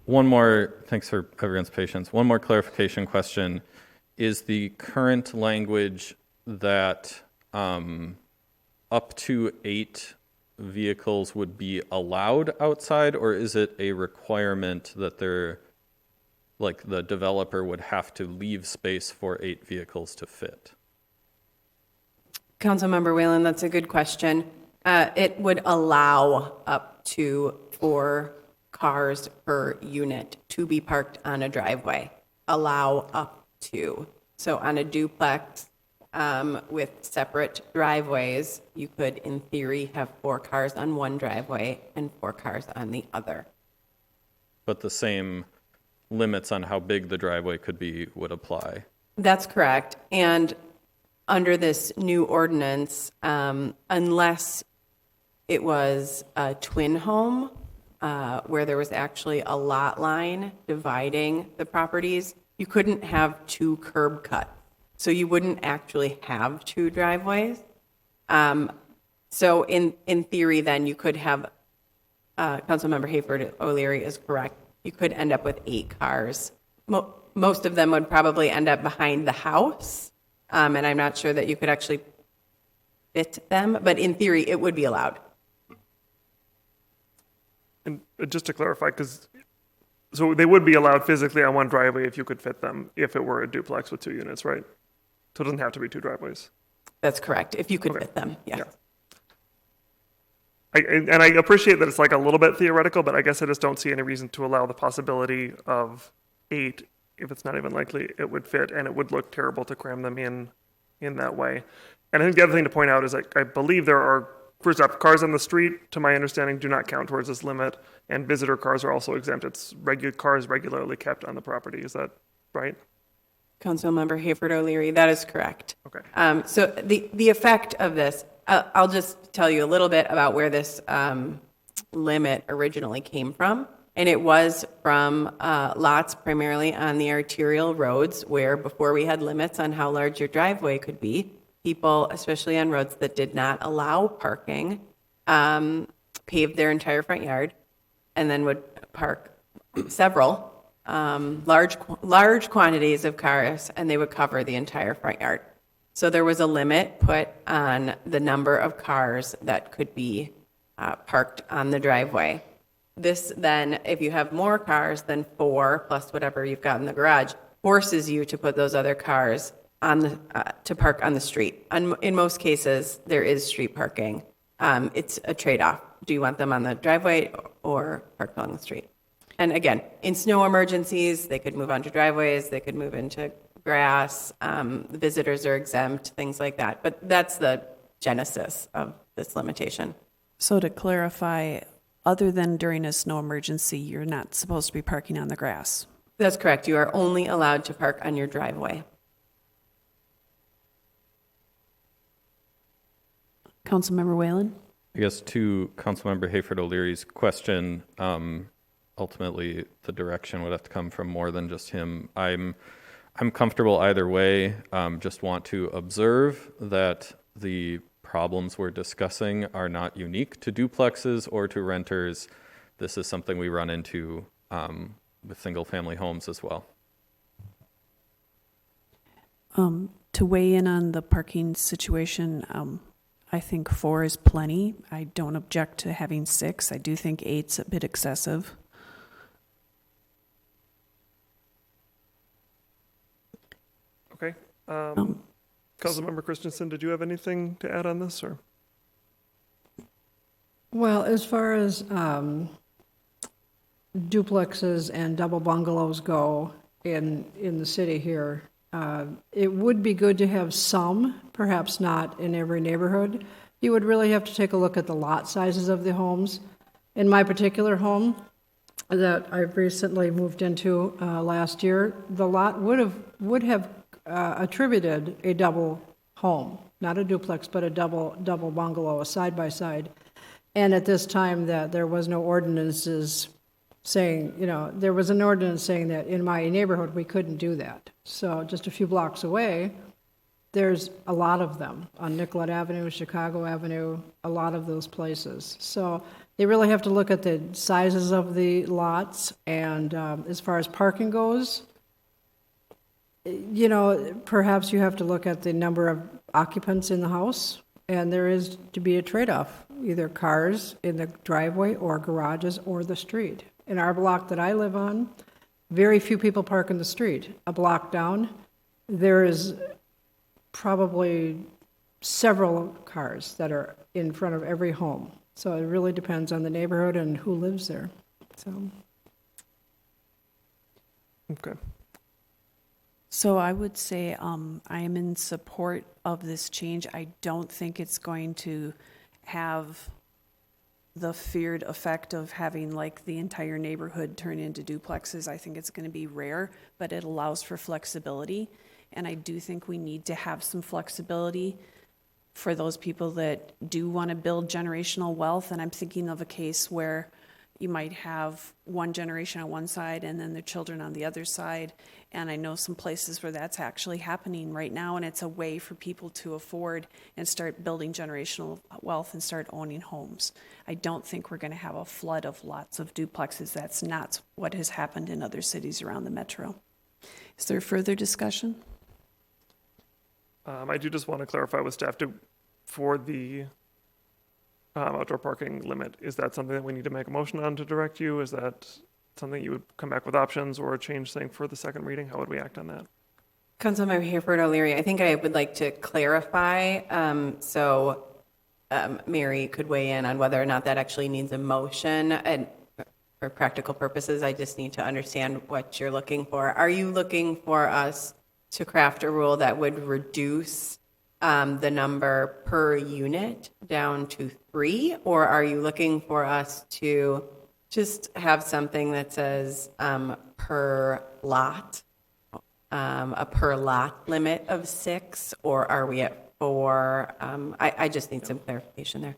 One more, thanks for everyone's patience. One more clarification question. Is the current language that up to 8 vehicles would be allowed outside, or is it a requirement that the developer would have to leave space for 8 vehicles to fit? Councilmember Whalen, that's a good question. It would allow up to 4 cars per unit to be parked on a driveway. Allow up to. So on a duplex with separate driveways, you could, in theory, have 4 cars on one driveway and 4 cars on the other. But the same limits on how big the driveway could be would apply. That's correct. And under this new ordinance, unless it was a twin home where there was actually a lot line dividing the properties, you couldn't have 2 curb cuts. So you wouldn't actually have 2 driveways. So in theory, then you could have, Councilmember Hayford O'Leary is correct, you could end up with 8 cars. Most of them would probably end up behind the house. And I'm not sure that you could actually fit them, but in theory, it would be allowed. And just to clarify, so they would be allowed physically on one driveway if you could fit them, if it were a duplex with 2 units, right? So it doesn't have to be 2 driveways. That's correct, if you could fit them, yes. Yeah. And I appreciate that it's like a little bit theoretical, but I guess I just don't see any reason to allow the possibility of 8 if it's not even likely it would fit, and it would look terrible to cram them in that way. And I think the other thing to point out is I believe there are, first off, cars on the street, to my understanding, do not count towards this limit, and visitor cars are also exempt. It's cars regularly kept on the property. Is that right? Councilmember Hayford O'Leary, that is correct. Okay. So the effect of this, I'll just tell you a little bit about where this limit originally came from. And it was from lots primarily on the arterial roads where before we had limits on how large your driveway could be, people, especially on roads that did not allow parking, paved their entire front yard and then would park several large quantities of cars, and they would cover the entire front yard. So there was a limit put on the number of cars that could be parked on the driveway. This then, if you have more cars than 4 plus whatever you've got in the garage, forces you to put those other cars on to park on the street. In most cases, there is street parking. It's a trade-off. Do you want them on the driveway or parked on the street? And again, in snow emergencies, they could move onto driveways, they could move into grass, the visitors are exempt, things like that. But that's the genesis of this limitation. So to clarify, other than during a snow emergency, you're not supposed to be parking on the grass? That's correct. You are only allowed to park on your driveway. Councilmember Whalen? I guess to Councilmember Hayford O'Leary's question, ultimately the direction would have to come from more than just him. I'm comfortable either way. Just want to observe that the problems we're discussing are not unique to duplexes or to renters. This is something we run into with single-family homes as well. To weigh in on the parking situation, I think 4 is plenty. I don't object to having 6. I do think 8's a bit excessive. Okay. Councilmember Christensen, did you have anything to add on this, or? Well, as far as duplexes and double bungalows go in the city here, it would be good to have some, perhaps not in every neighborhood. You would really have to take a look at the lot sizes of the homes. In my particular home that I've recently moved into last year, the lot would have attributed a double home, not a duplex, but a double bungalow, a side by side. And at this time, that there was no ordinances saying, there was an ordinance saying that in my neighborhood we couldn't do that. So just a few blocks away, there's a lot of them on Nicollet Avenue, Chicago Avenue, a lot of those places. So they really have to look at the sizes of the lots, and as far as parking goes, perhaps you have to look at the number of occupants in the house, and there is to be a trade-off, either cars in the driveway or garages or the street. In our block that I live on, very few people park in the street. A block down, there is probably several cars that are in front of every home. So it really depends on the neighborhood and who lives there. So. Okay. So I would say I am in support of this change. I don't think it's going to have the feared effect of having like the entire neighborhood turn into duplexes. I think it's going to be rare, but it allows for flexibility. And I do think we need to have some flexibility for those people that do want to build generational wealth. And I'm thinking of a case where you might have one generation on one side and then their children on the other side. And I know some places where that's actually happening right now, and it's a way for people to afford and start building generational wealth and start owning homes. I don't think we're going to have a flood of lots of duplexes. That's not what has happened in other cities around the metro. Is there further discussion? I do just want to clarify with staff for the outdoor parking limit. Is that something that we need to make a motion on to direct you? Is that something you would come back with options or a change thing for the second reading? How would we act on that? Councilmember Hereford O'Leary, I think I would like to clarify. Mary could weigh in on whether or not that actually needs a motion. And for practical purposes, I just need to understand what you're looking for. Are you looking for us to craft a rule that would reduce the number per unit down to 3? Or are you looking for us to just have something that says per lot, a per lot limit of 6? Or are we at 4? I just need some clarification there.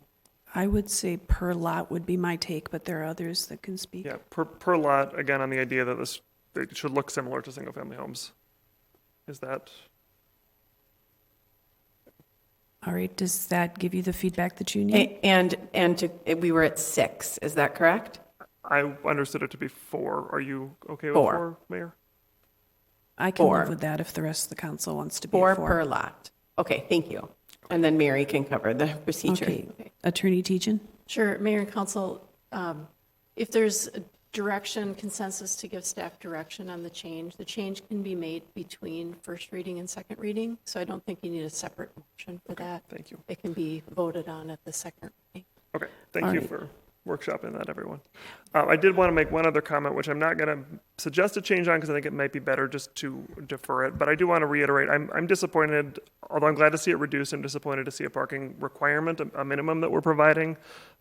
I would say per lot would be my take, but there are others that can speak. Yeah, per lot, again, on the idea that it should look similar to single-family homes. Is that? All right, does that give you the feedback that you need? We were at 6, is that correct? I understood it to be 4. Are you okay with 4, 4, Mayor? I can live with that if the rest of the council wants to be 4 at 4. per lot. Okay, thank you. And then Mary can cover the procedure. Okay. Attorney Tejan? Sure, Mayor and Council, if there's a direction, consensus to give staff direction on the change can be made between first reading and second reading, so I don't think you need a separate motion for that. Thank you. It can be voted on at the second reading. Okay, thank you for workshopping that, everyone. I did want to make one other comment, which I'm not going to suggest a change on because I think it might be better just to defer it. But I do want to reiterate, I'm disappointed, although I'm glad to see it reduced, I'm disappointed to see a parking requirement, a minimum that we're providing.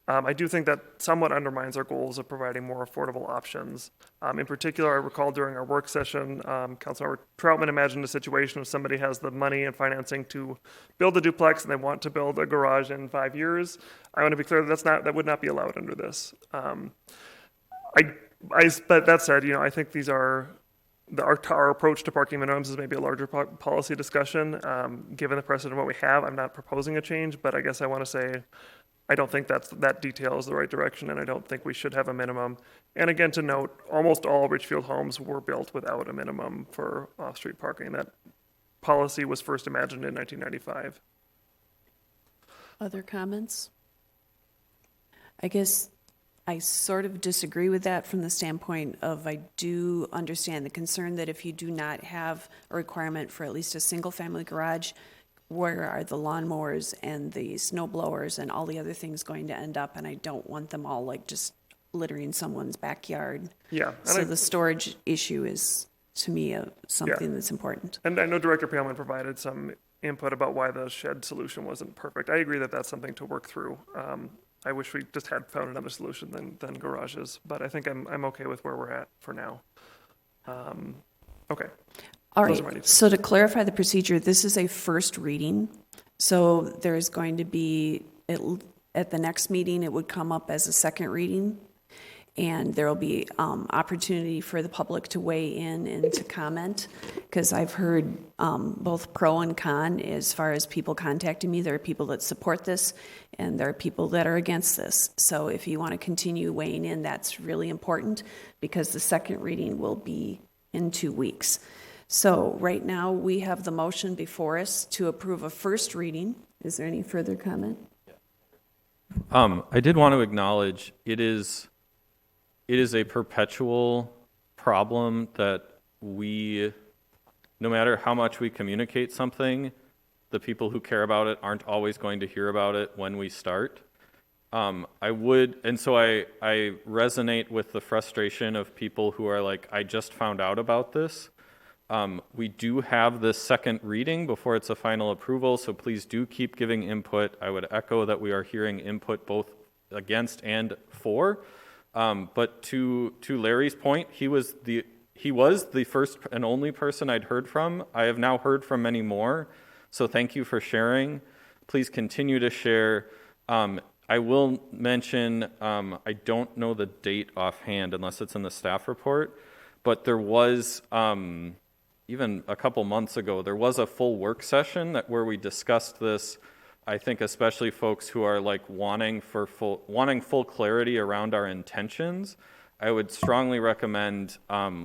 I do think that somewhat undermines our goals of providing more affordable options. In particular, I recall during our work session, Councilmember Troutman imagined a situation if somebody has the money and financing to build a duplex and they want to build a garage in 5 years. I want to be clear that would not be allowed under this. But that said, I think these are our approach to parking minimums is maybe a larger policy discussion. Given the precedent of what we have, I'm not proposing a change, but I guess I want to say I don't think that detail is the right direction, and I don't think we should have a minimum. And again, to note, almost all Richfield homes were built without a minimum for off-street parking. That policy was first imagined in 1995. Other comments? I guess I sort of disagree with that from the standpoint of I do understand the concern that if you do not have a requirement for at least a single-family garage, where are the lawnmowers and the snow blowers and all the other things going to end up? And I don't want them all like just littering someone's backyard. Yeah. and So I- the storage issue is, to me, something that's important. And I know Director Palin provided some input about why the shed solution wasn't perfect. I agree that that's something to work through. I wish we just had found another solution than garages, but I think I'm okay with where we're at for now. Okay. All Those are my right, details. so to clarify the procedure, this is a first reading. So there is going to be, at the next meeting, it would come up as a second reading. And there will be opportunity for the public to weigh in and to comment, because I've heard both pro and con as far as people contacting me. There are people that support this, and there are people that are against this. So if you want to continue weighing in, that's really important, because the second reading will be in 2 weeks. So right now, we have the motion before us to approve a first reading. Is there any further comment? I did want to acknowledge it is a perpetual problem that no matter how much we communicate something, the people who care about it aren't always going to hear about it when we start. So I resonate with the frustration of people who are like, I just found out about this. We do have this second reading before it's a final approval, so please do keep giving input. I would echo that we are hearing input both against and for. But to Larry's point, he was the first and only person I'd heard from. I have now heard from many more, so thank you for sharing. Please continue to share. I will mention, I don't know the date offhand unless it's in the staff report, but there was, even a couple months ago, there was a full work session where we discussed this. I think especially folks who are like wanting full clarity around our intentions. I would strongly recommend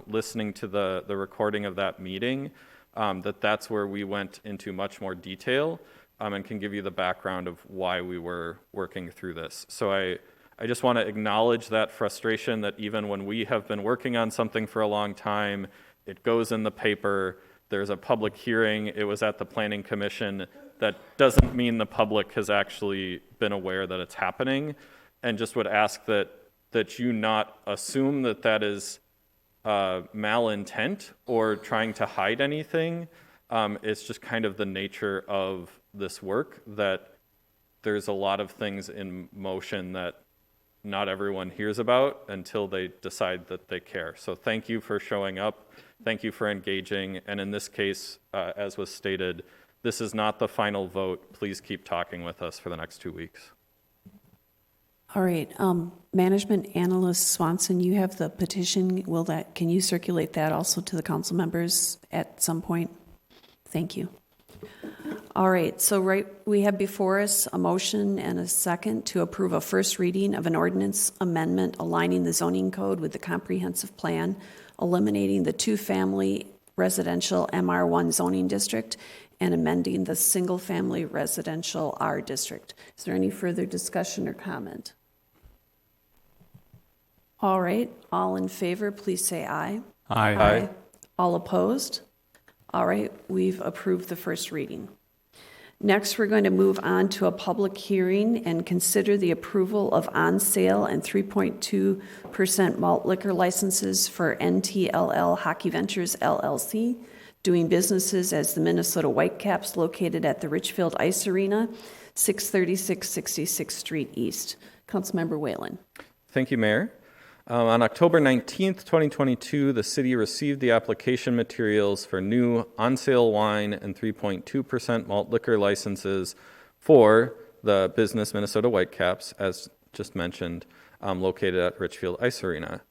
listening to the recording of that meeting. That's where we went into much more detail and can give you the background of why we were working through this. So I just want to acknowledge that frustration that even when we have been working on something for a long time, it goes in the paper, there's a public hearing, it was at the Planning Commission. That doesn't mean the public has actually been aware that it's happening, and just would ask that you not assume that is malintent or trying to hide anything. It's just kind of the nature of this work, that there's a lot of things in motion that not everyone hears about until they decide that they care. So thank you for showing up. Thank you for engaging. And in this case, as was stated, this is not the final vote. Please keep talking with us for the next 2 weeks. All right, Management Analyst Swanson, you have the petition. Can you circulate that also to the council members at some point? Thank you. All right, so we have before us a motion and a second to approve a first reading of an ordinance amendment aligning the zoning code with the comprehensive plan, eliminating the two-family residential MR1 zoning district and amending the single-family residential R district. Is there any further discussion or comment? All right, all in favor, please say aye. Aye. Aye. All opposed? All right, we've approved the first reading. Next, we're going to move on to a public hearing and consider the approval of on-sale and 3.2% malt liquor licenses for NTLL Hockey Ventures LLC, doing businesses as the Minnesota Whitecaps, located at the Richfield Ice Arena, 636 66th Street East. Councilmember Whalen. Thank you, Mayor. On October 19th, 2022, the city received the application materials for new on-sale wine and 3.2% malt liquor licenses for the business Minnesota Whitecaps, as just mentioned, located at Richfield Ice Arena.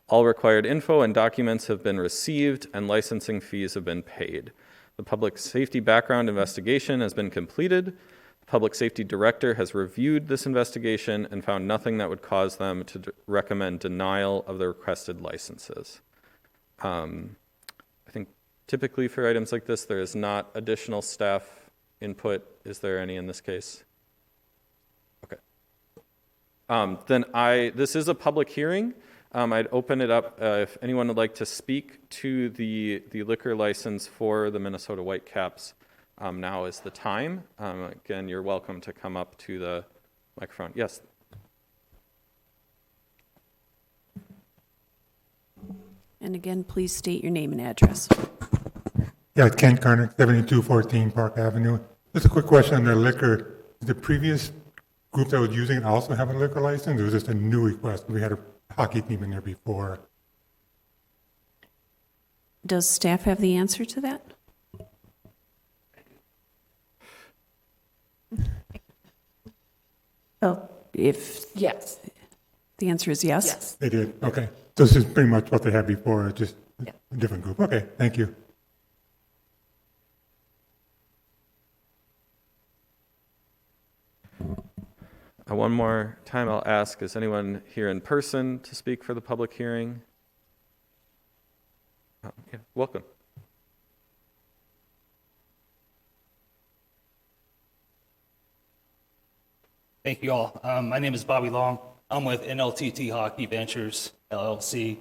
All required info and documents have been received and licensing fees have been paid. The public safety background investigation has been completed. Public Safety Director has reviewed this investigation and found nothing that would cause them to recommend denial of the requested licenses. I think typically for items like this, there is not additional staff input. Is there any in this case? Okay. This is a public hearing. I'd open it up if anyone would like to speak to the liquor license for the Minnesota Whitecaps. Now is the time. Again, you're welcome to come up to the microphone. Yes. And again, please state your name and address. Yeah, Kent Garner, 7214 Park Avenue. Just a quick question on the liquor. Did the previous group that was using it also have a liquor license, or was this a new request? We had a hockey team in there before. Does staff have the answer to that? Oh, Yes. The answer is yes? Yes. They did, okay. So this is pretty much what they had before, just a different group. Okay, thank you. One more time I'll ask, is anyone here in person to speak for the public hearing? Yeah, welcome. Thank you all. My name is Bobby Long. I'm with NLTT Hockey Ventures, LLC,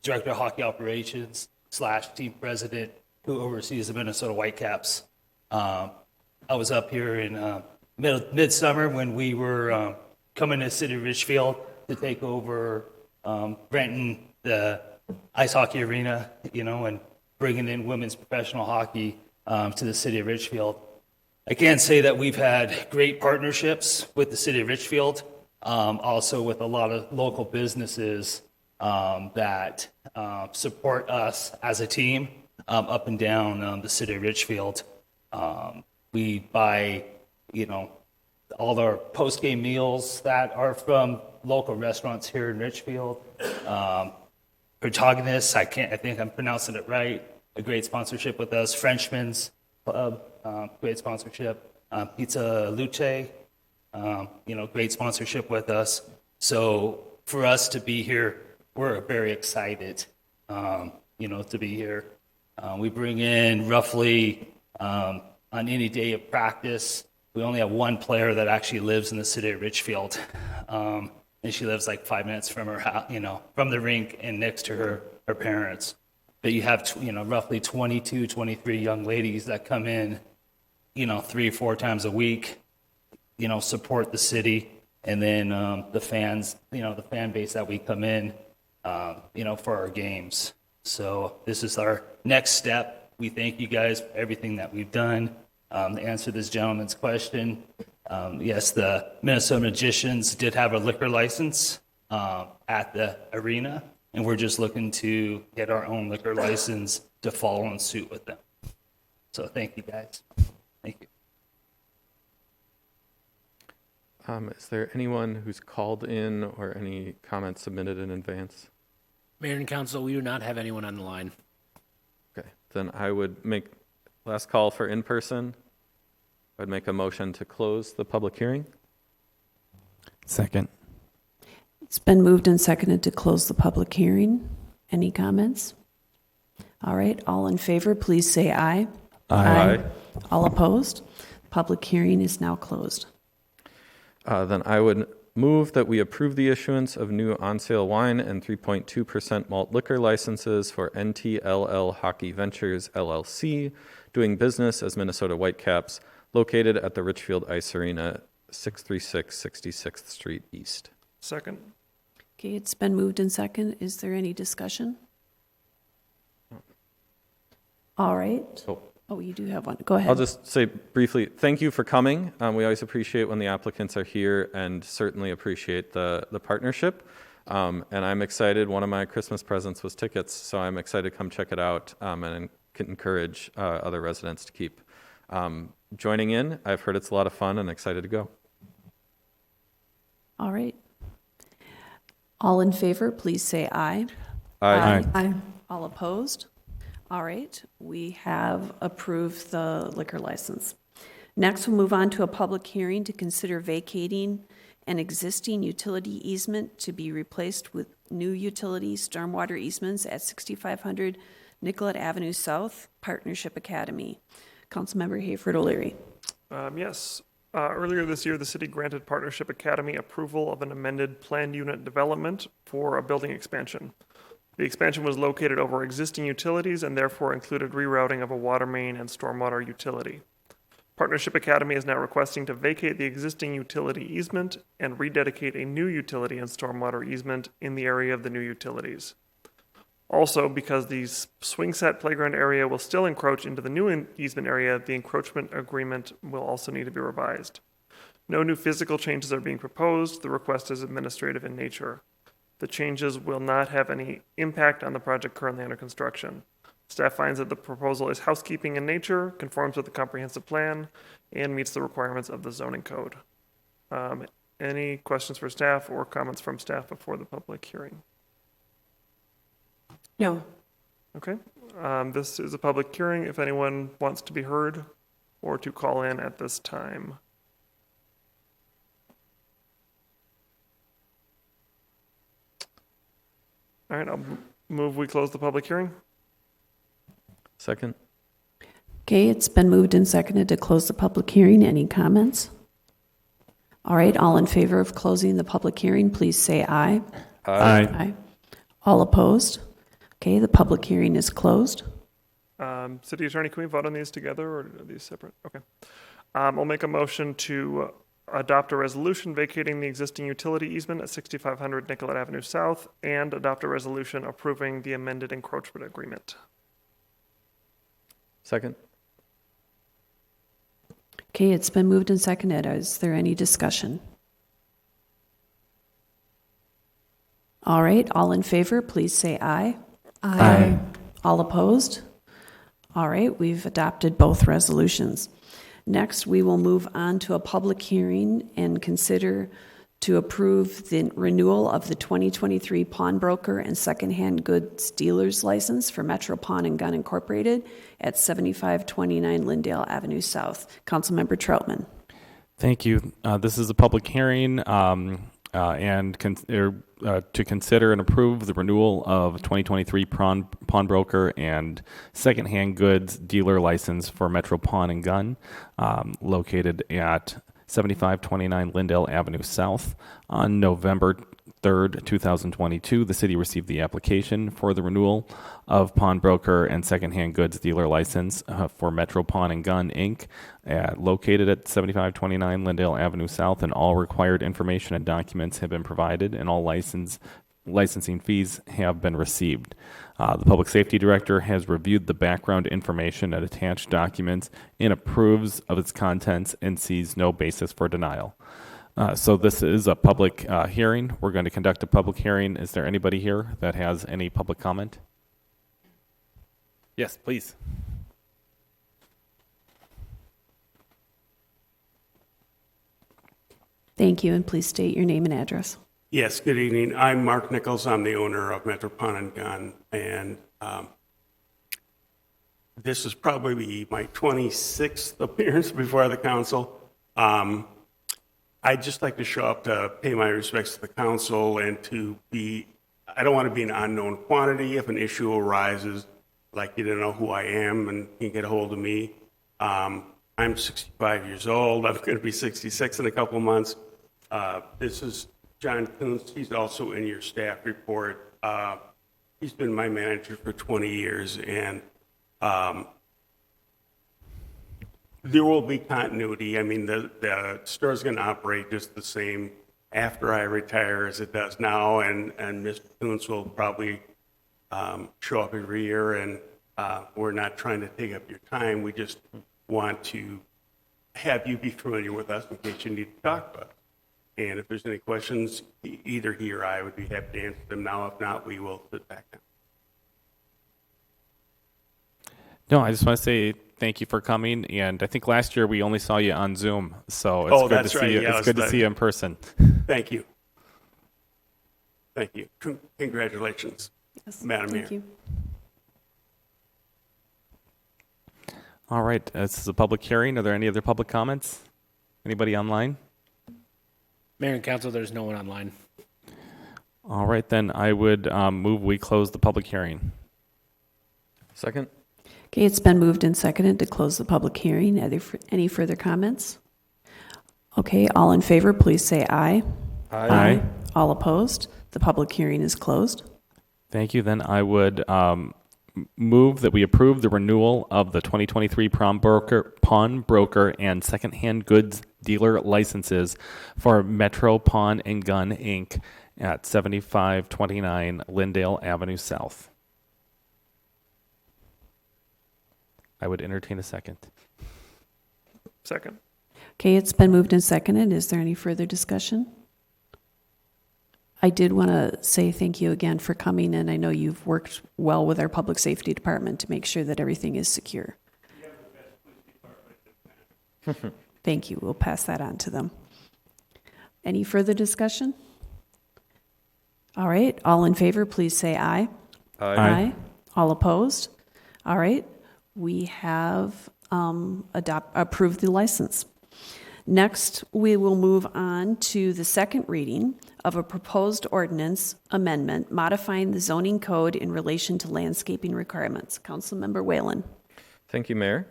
Director of Hockey Operations / Team President who oversees the Minnesota Whitecaps. I was up here in midsummer when we were coming to the city of Richfield to take over renting the ice hockey arena, and bringing in women's professional hockey to the city of Richfield. I can say that we've had great partnerships with the city of Richfield, also with a lot of local businesses that support us as a team up and down the city of Richfield. We buy, all our post-game meals that are from local restaurants here in Richfield. Protagonist, I think I'm pronouncing it right, a great sponsorship with us. Frenchman's Club, great sponsorship. Pizza Luce, great sponsorship with us. So for us to be here, we're very excited, to be here. We bring in roughly, on any day of practice, we only have one player that actually lives in the city of Richfield. And she lives like 5 minutes from her house, from the rink and next to her parents. But you have, roughly 22, 23 young ladies that come in, 3 or 4 times a week, support the city. And then the fans, the fan base that we come in, for our games. So this is our next step. We thank you guys for everything that we've done. To answer this gentleman's question, yes, the Minnesota Magicians did have a liquor license at the arena, and we're just looking to get our own liquor license to follow in suit with them. So thank you, guys. Thank you. Is there anyone who's called in or any comments submitted in advance? Mayor and Council, we do not have anyone on the line. Okay, then I would make last call for in-person. I'd make a motion to close the public hearing. Second. It's been moved and seconded to close the public hearing. Any comments? All right, all in favor, please say aye. Aye. All opposed? Public hearing is now closed. Then I would move that we approve the issuance of new on-sale wine and 3.2% malt liquor licenses for NTLL Hockey Ventures, LLC, doing business as Minnesota Whitecaps, located at the Richfield Ice Arena, 636 66th Street East. Second. Okay, it's been moved and seconded. Is there any discussion? All right. Oh, you do have one. Go ahead. I'll just say briefly, thank you for coming. We always appreciate when the applicants are here and certainly appreciate the partnership. And I'm excited. One of my Christmas presents was tickets, so I'm excited to come check it out and can encourage other residents to keep joining in. I've heard it's a lot of fun and excited to go. All right. All in favor, please say aye. Aye. Aye. All opposed? All right, we have approved the liquor license. Next, we'll move on to a public hearing to consider vacating an existing utility easement to be replaced with new utility stormwater easements at 6500 Nicollet Avenue South, Partnership Academy. Councilmember Hayford O'Leary. Yes. Earlier this year, the city granted Partnership Academy approval of an amended planned unit development for a building expansion. The expansion was located over existing utilities and therefore included rerouting of a water main and stormwater utility. Partnership Academy is now requesting to vacate the existing utility easement and rededicate a new utility and stormwater easement in the area of the new utilities. Also, because the swing set playground area will still encroach into the new easement area, the encroachment agreement will also need to be revised. No new physical changes are being proposed. The request is administrative in nature. The changes will not have any impact on the project currently under construction. Staff finds that the proposal is housekeeping in nature, conforms with the comprehensive plan, and meets the requirements of the zoning code. Any questions for staff or comments from staff before the public hearing? No. Okay. This is a public hearing. If anyone wants to be heard or to call in at this time. All right, I'll move we close the public hearing. Second. Okay, it's been moved and seconded to close the public hearing. Any comments? All right, all in favor of closing the public hearing, please say aye. Aye. All opposed? Okay, the public hearing is closed. City Attorney, can we vote on these together or are these separate? Okay. I'll make a motion to adopt a resolution vacating the existing utility easement at 6500 Nicollet Avenue South and adopt a resolution approving the amended encroachment agreement. Second. Okay, it's been moved and seconded. Is there any discussion? All right, all in favor, please say aye. Aye. All opposed? All right, we've adopted both resolutions. Next, we will move on to a public hearing and consider to approve the renewal of the 2023 pawnbroker and secondhand goods dealer's license for Metro Pawn and Gun Incorporated at 7529 Lindale Avenue South. Councilmember Troutman. Thank you. This is a public hearing to consider and approve the renewal of 2023 pawnbroker and secondhand goods dealer license for Metro Pawn and Gun, located at 7529 Lindale Avenue South. On November 3rd, 2022, the city received the application for the renewal of pawnbroker and secondhand goods dealer license for Metro Pawn and Gun, Inc., located at 7529 Lindale Avenue South, and all required information and documents have been provided, and all licensing fees have been received. The Public Safety Director has reviewed the background information and attached documents and approves of its contents and sees no basis for denial. So this is a public hearing. We're going to conduct a public hearing. Is there anybody here that has any public comment? Yes, please. Thank you, and please state your name and address. Yes, good evening. I'm Mark Nichols. I'm the owner of Metro Pawn and Gun, and this is probably my 26th appearance before the council. I'd just like to show up to pay my respects to the council and to be, I don't want to be an unknown quantity. If an issue arises, I'd like you to know who I am and you can get a hold of me. I'm 65 years old. I'm going to be 66 in a couple of months. This is John Kuntz. He's also in your staff report. He's been my manager for 20 years, and there will be continuity. I mean, the store's going to operate just the same after I retire as it does now, and Mr. Kuntz will probably show up every year, and we're not trying to take up your time. We just want to have you be familiar with us in case you need to talk about it. And if there's any questions, either he or I would be happy to answer them now. If not, we will sit back down. No, I just want to say thank you for coming. And I think last year we only saw you on Zoom, so it's good to see you. Yeah, it's good to see you in person. Thank you. Thank you. Congratulations, Madam Mayor. Thank you. All right, this is a public hearing. Are there any other public comments? Anybody online? Mayor and Council, there's no one online. All right, then I would move we close the public hearing. Second. Okay, it's been moved and seconded to close the public hearing. Are there any further comments? Okay, all in favor, please say aye. Aye. All opposed? The public hearing is closed. Thank you. Then I would move that we approve the renewal of the 2023 pawn broker and secondhand goods dealer licenses for Metro Pawn and Gun Inc. at 7529 Lindale Avenue South. I would entertain a second. Second. Okay, it's been moved and seconded. Is there any further discussion? I did want to say thank you again for coming in. I know you've worked well with our public safety department to make sure that everything is secure. Thank you. We'll pass that on to them. Any further discussion? All right. All in favor, please say aye. Aye. All opposed? All right. We have approved the license. Next, we will move on to the second reading of a proposed ordinance amendment modifying the zoning code in relation to landscaping requirements. Councilmember Whalen. Thank you, Mayor.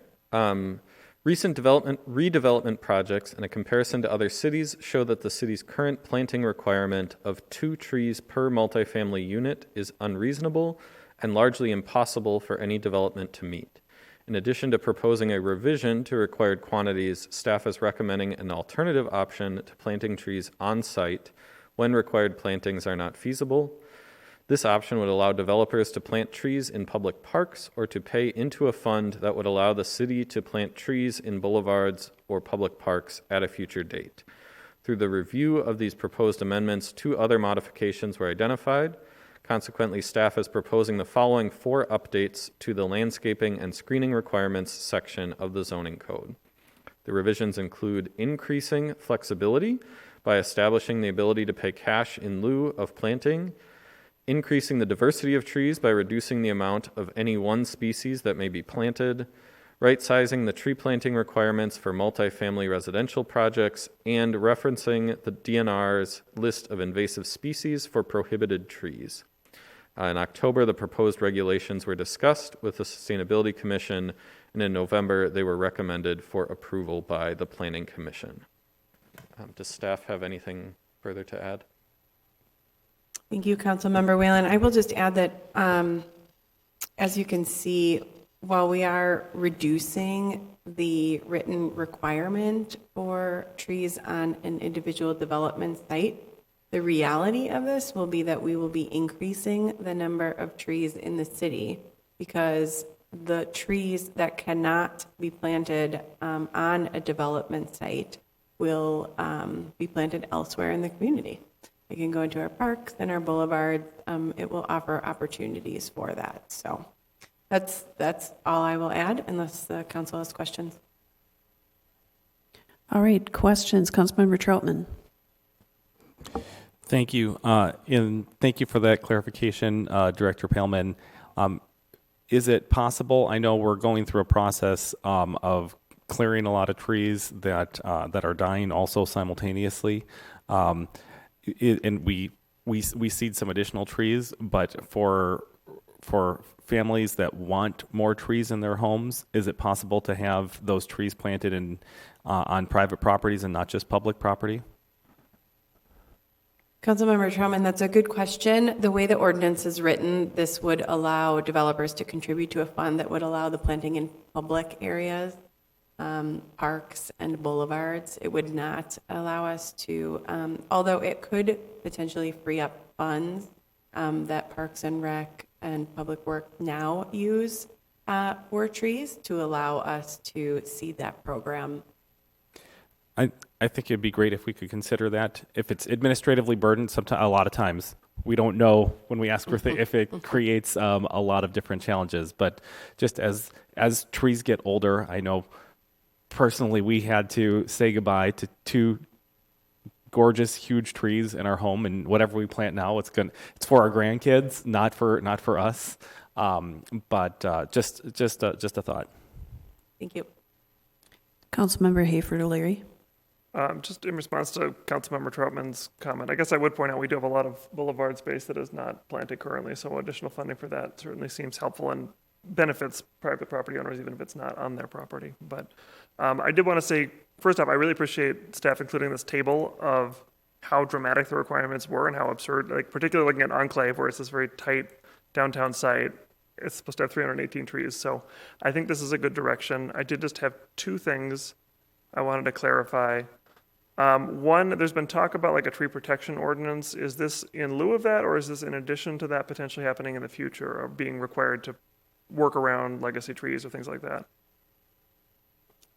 Recent redevelopment projects and a comparison to other cities show that the city's current planting requirement of 2 trees per multifamily unit is unreasonable and largely impossible for any development to meet. In addition to proposing a revision to required quantities, staff is recommending an alternative option to planting trees on site when required plantings are not feasible. This option would allow developers to plant trees in public parks or to pay into a fund that would allow the city to plant trees in boulevards or public parks at a future date. Through the review of these proposed amendments, 2 other modifications were identified. Consequently, staff is proposing the following 4 updates to the landscaping and screening requirements section of the zoning code. The revisions include increasing flexibility by establishing the ability to pay cash in lieu of planting, increasing the diversity of trees by reducing the amount of any one species that may be planted, right-sizing the tree planting requirements for multifamily residential projects, and referencing the DNR's list of invasive species for prohibited trees. In October, the proposed regulations were discussed with the Sustainability Commission, and in November, they were recommended for approval by the Planning Commission. Does staff have anything further to add? Thank you, Councilmember Whalen. I will just add that, as you can see, while we are reducing the written requirement for trees on an individual development site, the reality of this will be that we will be increasing the number of trees in the city because the trees that cannot be planted on a development site will be planted elsewhere in the community. They can go into our parks and our boulevards. It will offer opportunities for that. So that's all I will add unless the council has questions. All right, questions. Councilmember Troutman. Thank you. And thank you for that clarification, Director Paleman. Is it possible, I know we're going through a process of clearing a lot of trees that are dying also simultaneously. And we seed some additional trees, but for families that want more trees in their homes, is it possible to have those trees planted on private properties and not just public property? Councilmember Troutman, that's a good question. The way the ordinance is written, this would allow developers to contribute to a fund that would allow the planting in public areas, parks and boulevards. It would not allow us to, although it could potentially free up funds that Parks and Rec and Public Works now use for trees to allow us to seed that program. I think it'd be great if we could consider that. If it's administratively burdened, a lot of times we don't know when we ask for things if it creates a lot of different challenges. But just as trees get older, I know personally we had to say goodbye to 2 gorgeous, huge trees in our home, and whatever we plant now, it's for our grandkids, not for us. But just a thought. Thank you. Councilmember Hayford O'Leary. Just in response to Councilmember Troutman's comment, I guess I would point out we do have a lot of boulevard space that is not planted currently, so additional funding for that certainly seems helpful and benefits private property owners, even if it's not on their property. But I did want to say first off, I really appreciate staff including this table of how dramatic the requirements were and how absurd, like particularly looking at Enclave, where it's this very tight downtown site. It's supposed to have 318 trees. So I think this is a good direction. I did just have two things I wanted to clarify. One, there's been talk about like a tree protection ordinance. Is this in lieu of that, or is this in addition to that potentially happening in the future, or being required to work around legacy trees or things like that?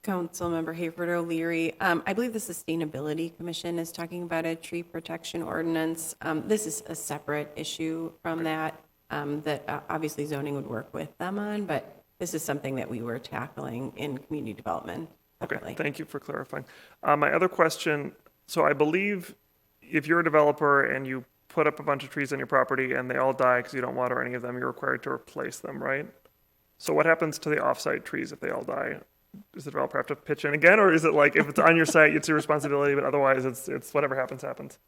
Councilmember Hayford O'Leary, I believe the Sustainability Commission is talking about a tree protection ordinance. This is a separate issue from that, that obviously zoning would work with them on, but this is something that we were tackling in community development. Okay, thank you for clarifying. My other question, so I believe if you're a developer and you put up a bunch of trees on your property and they all die because you don't water any of them, you're required to replace them, right? So what happens to the off-site trees if they all die? Does the developer have to pitch in again, or is it like if it's on your site, it's your responsibility, but otherwise it's whatever happens, happens?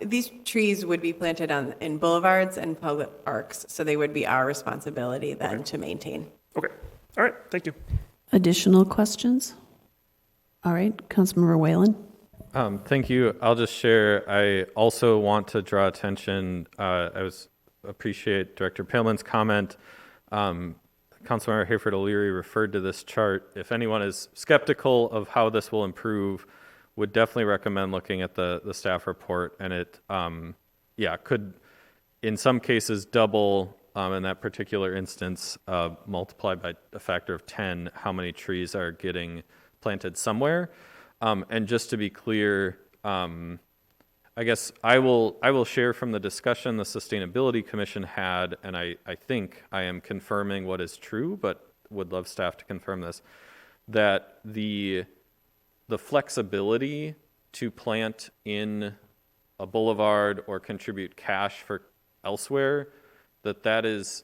These trees would be planted in boulevards and public parks, so they would be our responsibility then to maintain. Okay, all right, thank you. Additional questions? All right, Councilmember Whalen. Thank you. I'll just share. I also want to draw attention. Appreciate Director Paleman's comment. Councilmember Hayford O'Leary referred to this chart. If anyone is skeptical of how this will improve, would definitely recommend looking at the staff report. And it, could in some cases double, in that particular instance, multiplied by a factor of 10, how many trees are getting planted somewhere. And just to be clear, I guess I will share from the discussion the Sustainability Commission had, and I think I am confirming what is true, but would love staff to confirm this, that the flexibility to plant in a boulevard or contribute cash for elsewhere, that is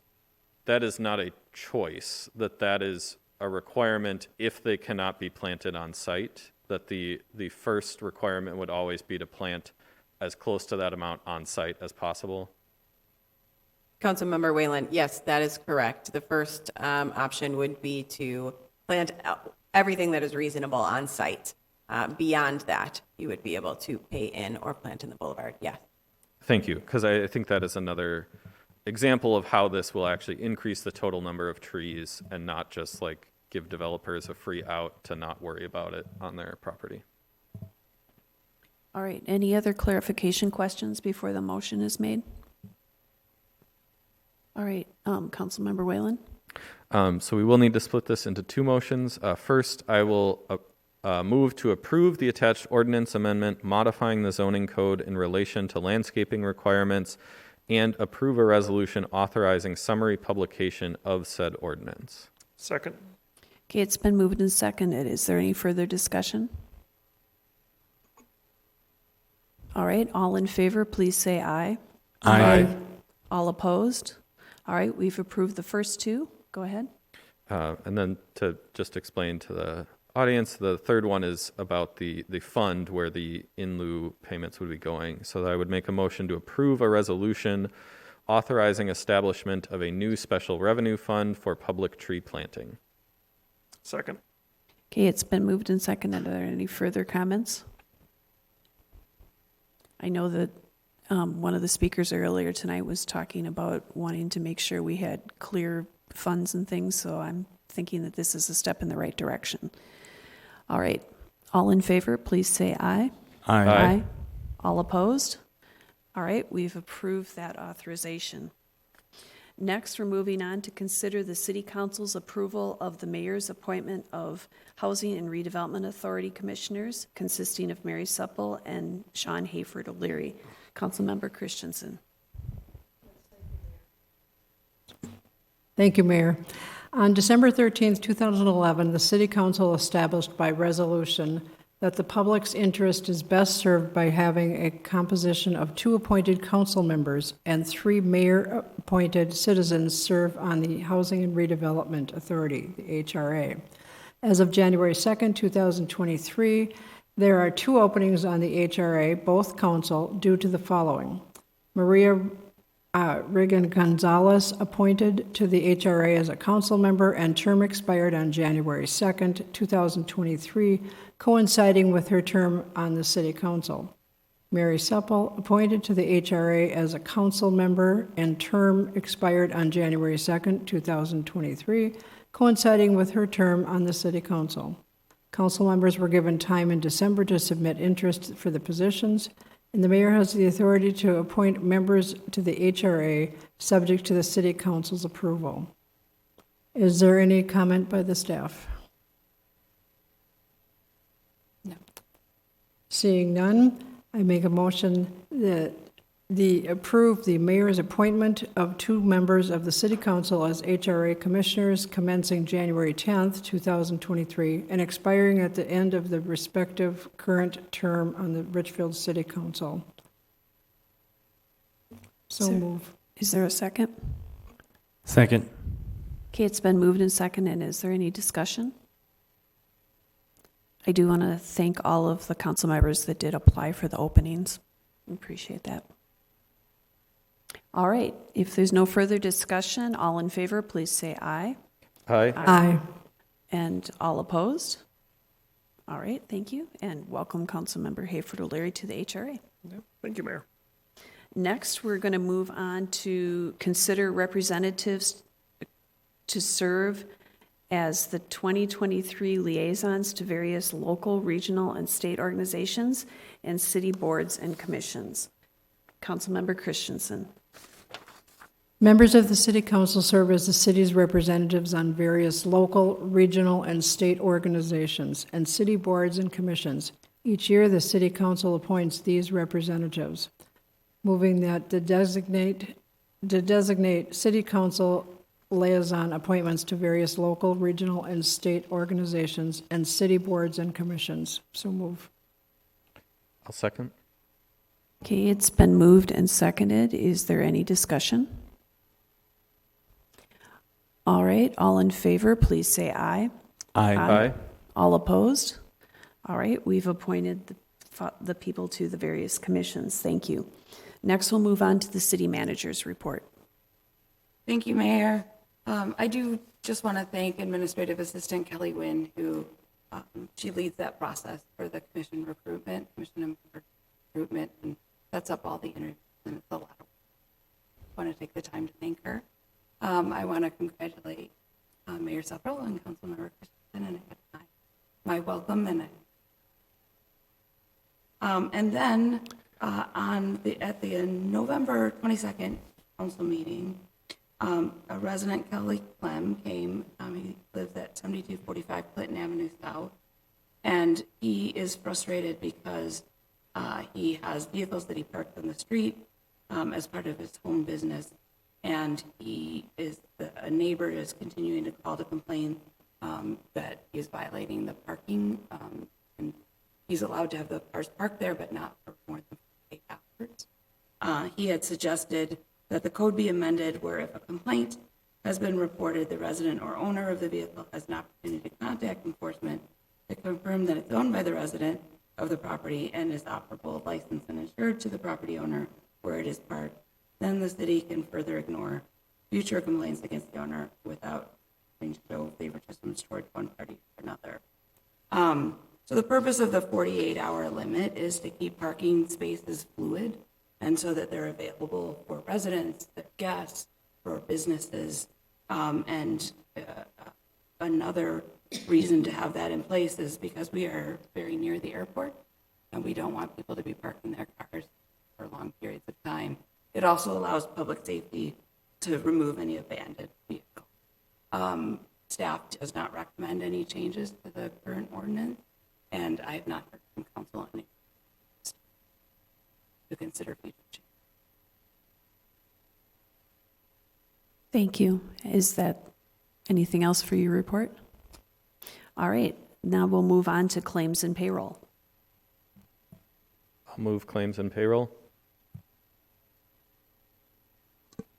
not a choice, that is a requirement if they cannot be planted on site, that the first requirement would always be to plant as close to that amount on site as possible. Councilmember Whalen, yes, that is correct. The first option would be to plant everything that is reasonable on site. Beyond that, you would be able to pay in or plant in the boulevard, yes. Thank you, because I think that is another example of how this will actually increase the total number of trees and not just like give developers a free out to not worry about it on their property. All right, any other clarification questions before the motion is made? All right, Councilmember Whalen. So we will need to split this into two motions. First, I will move to approve the attached ordinance amendment modifying the zoning code in relation to landscaping requirements and approve a resolution authorizing summary publication of said ordinance. Second. Okay, it's been moved and seconded. Is there any further discussion? All right, all in favor, please say aye. Aye. All opposed? All right, we've approved the first two. Go ahead. And then to just explain to the audience, the third one is about the fund where the in lieu payments would be going. So I would make a motion to approve a resolution authorizing establishment of a new special revenue fund for public tree planting. Second. Okay, it's been moved and seconded. Are there any further comments? I know that one of the speakers earlier tonight was talking about wanting to make sure we had clear funds and things, so I'm thinking that this is a step in the right direction. All right, all in favor, please say aye. Aye. Aye. All opposed? All right, we've approved that authorization. Next, we're moving on to consider the City Council's approval of the mayor's appointment of Housing and Redevelopment Authority commissioners, consisting of Mary Supple and Sean Hayford O'Leary. Councilmember Christensen. Thank you, Mayor. On December 13th, 2011, the City Council established by resolution that the public's interest is best served by having a composition of 2 appointed council members and 3 mayor-appointed citizens serve on the Housing and Redevelopment Authority, the HRA. As of January 2nd, 2023, there are 2 openings on the HRA, both council, due to the following. Maria Reagan Gonzalez appointed to the HRA as a council member and term expired on January 2nd, 2023, coinciding with her term on the city council. Mary Seppel appointed to the HRA as a council member and term expired on January 2nd, 2023, coinciding with her term on the city council. Council members were given time in December to submit interest for the positions, and the mayor has the authority to appoint members to the HRA subject to the city council's approval. Is there any comment by the staff? No. Seeing none, I make a motion that approve the mayor's appointment of 2 members of the city council as HRA commissioners commencing January 10th, 2023, and expiring at the end of the respective current term on the Richfield City Council. So move. Is there a second? Second. Okay, it's been moved and seconded. Is there any discussion? I do want to thank all of the council members that did apply for the openings. Appreciate that. All right, if there's no further discussion, all in favor, please say aye. Aye. Aye. And all opposed? All right, thank you, and welcome Councilmember Hayford O'Leary to the HRA. Thank you, Mayor. Next, we're going to move on to consider representatives to serve as the 2023 liaisons to various local, regional, and state organizations and city boards and commissions. Councilmember Christensen. Members of the City Council serve as the city's representatives on various local, regional, and state organizations and city boards and commissions. Each year, the City Council appoints these representatives. Moving that to designate City Council liaison appointments to various local, regional, and state organizations and city boards and commissions. So move. I'll second. Okay, it's been moved and seconded. Is there any discussion? All right, all in favor, please say aye. Aye. Aye. All opposed? All right, we've appointed the people to the various commissions. Thank you. Next, we'll move on to the city manager's report. Thank you, Mayor. I do just want to thank Administrative Assistant Kelly Wynn, who she leads that process for the commission recruitment, and sets up all the interviews, and it's a lot of work. I want to take the time to thank her. I want to congratulate Mayor Seppel and Councilmember Christensen, and my welcome. And then at the November 22nd council meeting, a resident, Kelly Clem, came. He lives at 7245 Clinton Avenue South, and he is frustrated because he has vehicles that he parked on the street as part of his home business, and a neighbor is continuing to call to complain that he is violating the parking, and he's allowed to have the cars parked there, but not for more than 8 hours. He had suggested that the code be amended where if a complaint has been reported, the resident or owner of the vehicle has an opportunity to contact enforcement to confirm that it's owned by the resident of the property and is operable, licensed, and insured to the property owner where it is parked. Then the city can further ignore future complaints against the owner without having to show favoritism toward one party or another. So the purpose of the 48-hour limit is to keep parking spaces fluid, and so that they're available for residents, their guests, for businesses. And another reason to have that in place is because we are very near the airport, and we don't want people to be parking their cars for long periods of time. It also allows public safety to remove any abandoned vehicles. Staff does not recommend any changes to the current ordinance, and I have not heard from council on any to consider future changes. Thank you. Is that anything else for your report? All right, now we'll move on to claims and payroll. I'll move claims and payroll.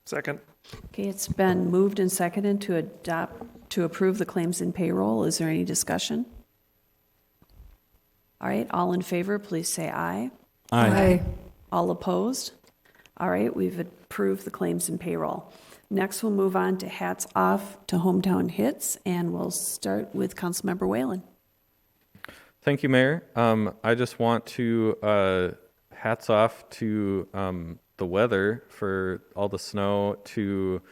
Second. Okay, it's been moved and seconded to approve the claims and payroll. Is there any discussion? All right, all in favor, please say aye. Aye. All opposed? All right, we've approved the claims and payroll. Next, we'll move on to hats off to hometown hits, and we'll start with Councilmember Whalen. Thank you, Mayor. I just want to hats off to the weather for all the snow, to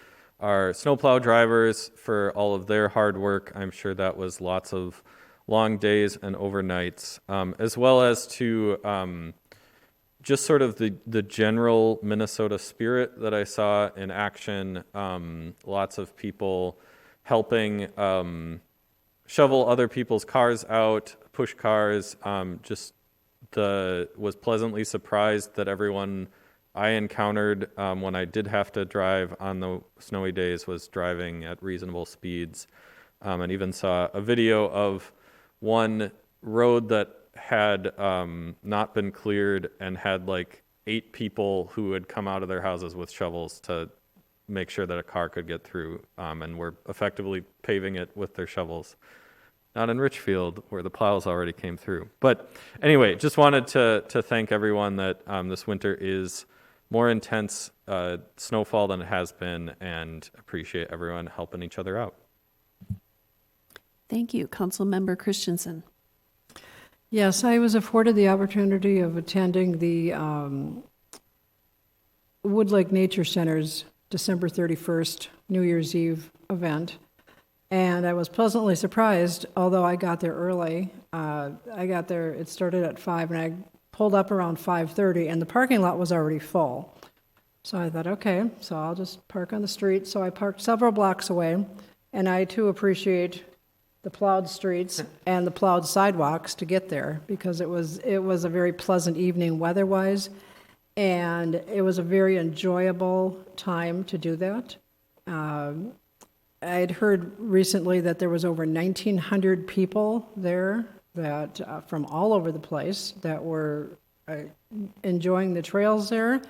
our snowplow drivers for all of their hard work. I'm sure that was lots of long days and overnights, as well as to just sort of the general Minnesota spirit that I saw in action. Lots of people helping shovel other people's cars out, push cars. Was pleasantly surprised that everyone I encountered when I did have to drive on the snowy days was driving at reasonable speeds, and even saw a video of one road that had not been cleared and had like 8 people who had come out of their houses with shovels to make sure that a car could get through, and were effectively paving it with their shovels. Not in Richfield, where the plows already came through. But anyway, just wanted to thank everyone that this winter is more intense snowfall than it has been, and appreciate everyone helping each other out. Thank you. Councilmember Christensen. Yes, I was afforded the opportunity of attending the Wood Lake Nature Center's December 31st New Year's Eve event. And I was pleasantly surprised, although I got there early. I got there, it started at 5, and I pulled up around 5:30, and the parking lot was already full. So I thought, okay, so I'll just park on the street. So I parked several blocks away, and I too appreciate the plowed streets and the plowed sidewalks to get there, because it was a very pleasant evening weather-wise, and it was a very enjoyable time to do that. I'd heard recently that there was over 1,900 people there that from all over the place that were enjoying the trails there.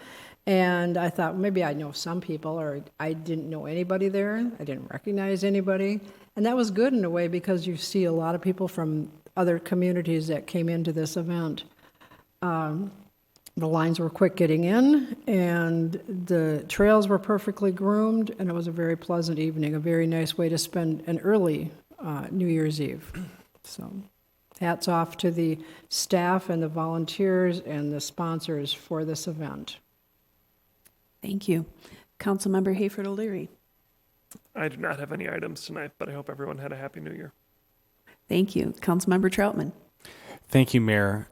And I thought maybe I know some people, or I didn't know anybody there. I didn't recognize anybody. And that was good in a way, because you see a lot of people from other communities that came into this event. The lines were quick getting in, and the trails were perfectly groomed, and it was a very pleasant evening, a very nice way to spend an early New Year's Eve. So hats off to the staff and the volunteers and the sponsors for this event. Thank you. Councilmember Hayford O'Leary. I do not have any items tonight, but I hope everyone had a happy new year. Thank you. Councilmember Troutman. Thank you, Mayor.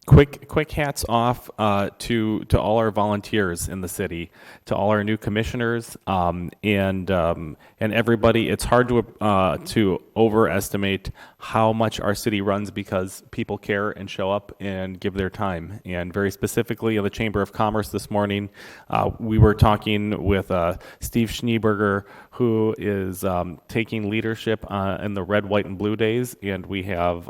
Quick hats off to all our volunteers in the city, to all our new commissioners, and everybody. It's hard to overestimate how much our city runs, because people care and show up and give their time. And very specifically, the Chamber of Commerce this morning, we were talking with Steve Schneeberger, who is taking leadership in the Red, White, and Blue Days, and we have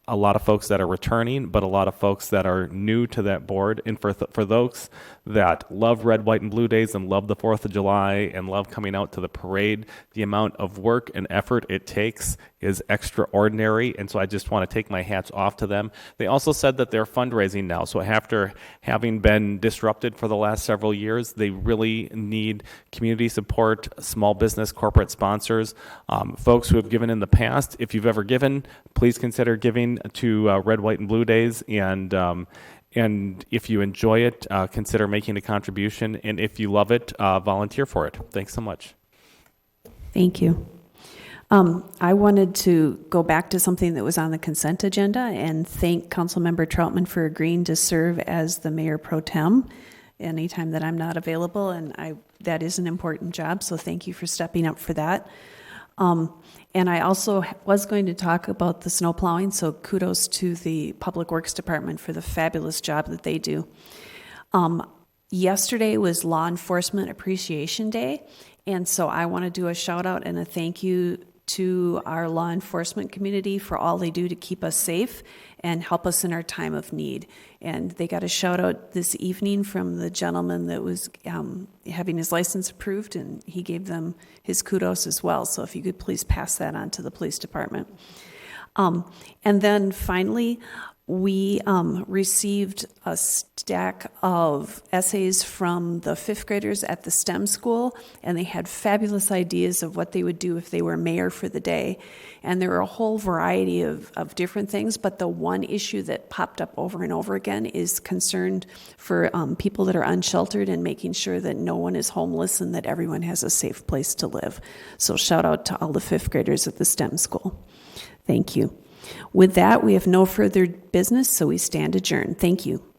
a lot of folks that are returning, but a lot of folks that are new to that board. And for those that love Red, White, and Blue Days and love the 4th of July and love coming out to the parade, the amount of work and effort it takes is extraordinary. And so I just want to take my hats off to them. They also said that they're fundraising now. So after having been disrupted for the last several years, they really need community support, small business, corporate sponsors, folks who have given in the past. If you've ever given, please consider giving to Red, White, and Blue Days. And if you enjoy it, consider making a contribution. And if you love it, volunteer for it. Thanks so much. Thank you. I wanted to go back to something that was on the consent agenda and thank Councilmember Troutman for agreeing to serve as the mayor pro tem anytime that I'm not available, and that is an important job, so thank you for stepping up for that. And I also was going to talk about the snow plowing, so kudos to the Public Works Department for the fabulous job that they do. Yesterday was Law Enforcement Appreciation Day, and so I want to do a shout out and a thank you to our law enforcement community for all they do to keep us safe and help us in our time of need. And they got a shout out this evening from the gentleman that was having his license approved, and he gave them his kudos as well. So if you could please pass that on to the police department. And then finally, we received a stack of essays from the fifth graders at the STEM school, and they had fabulous ideas of what they would do if they were mayor for the day. And there were a whole variety of different things, but the one issue that popped up over and over again is concerned for people that are unsheltered and making sure that no one is homeless and that everyone has a safe place to live. So shout out to all the fifth graders at the STEM school. Thank you. With that, we have no further business, so we stand adjourned. Thank you.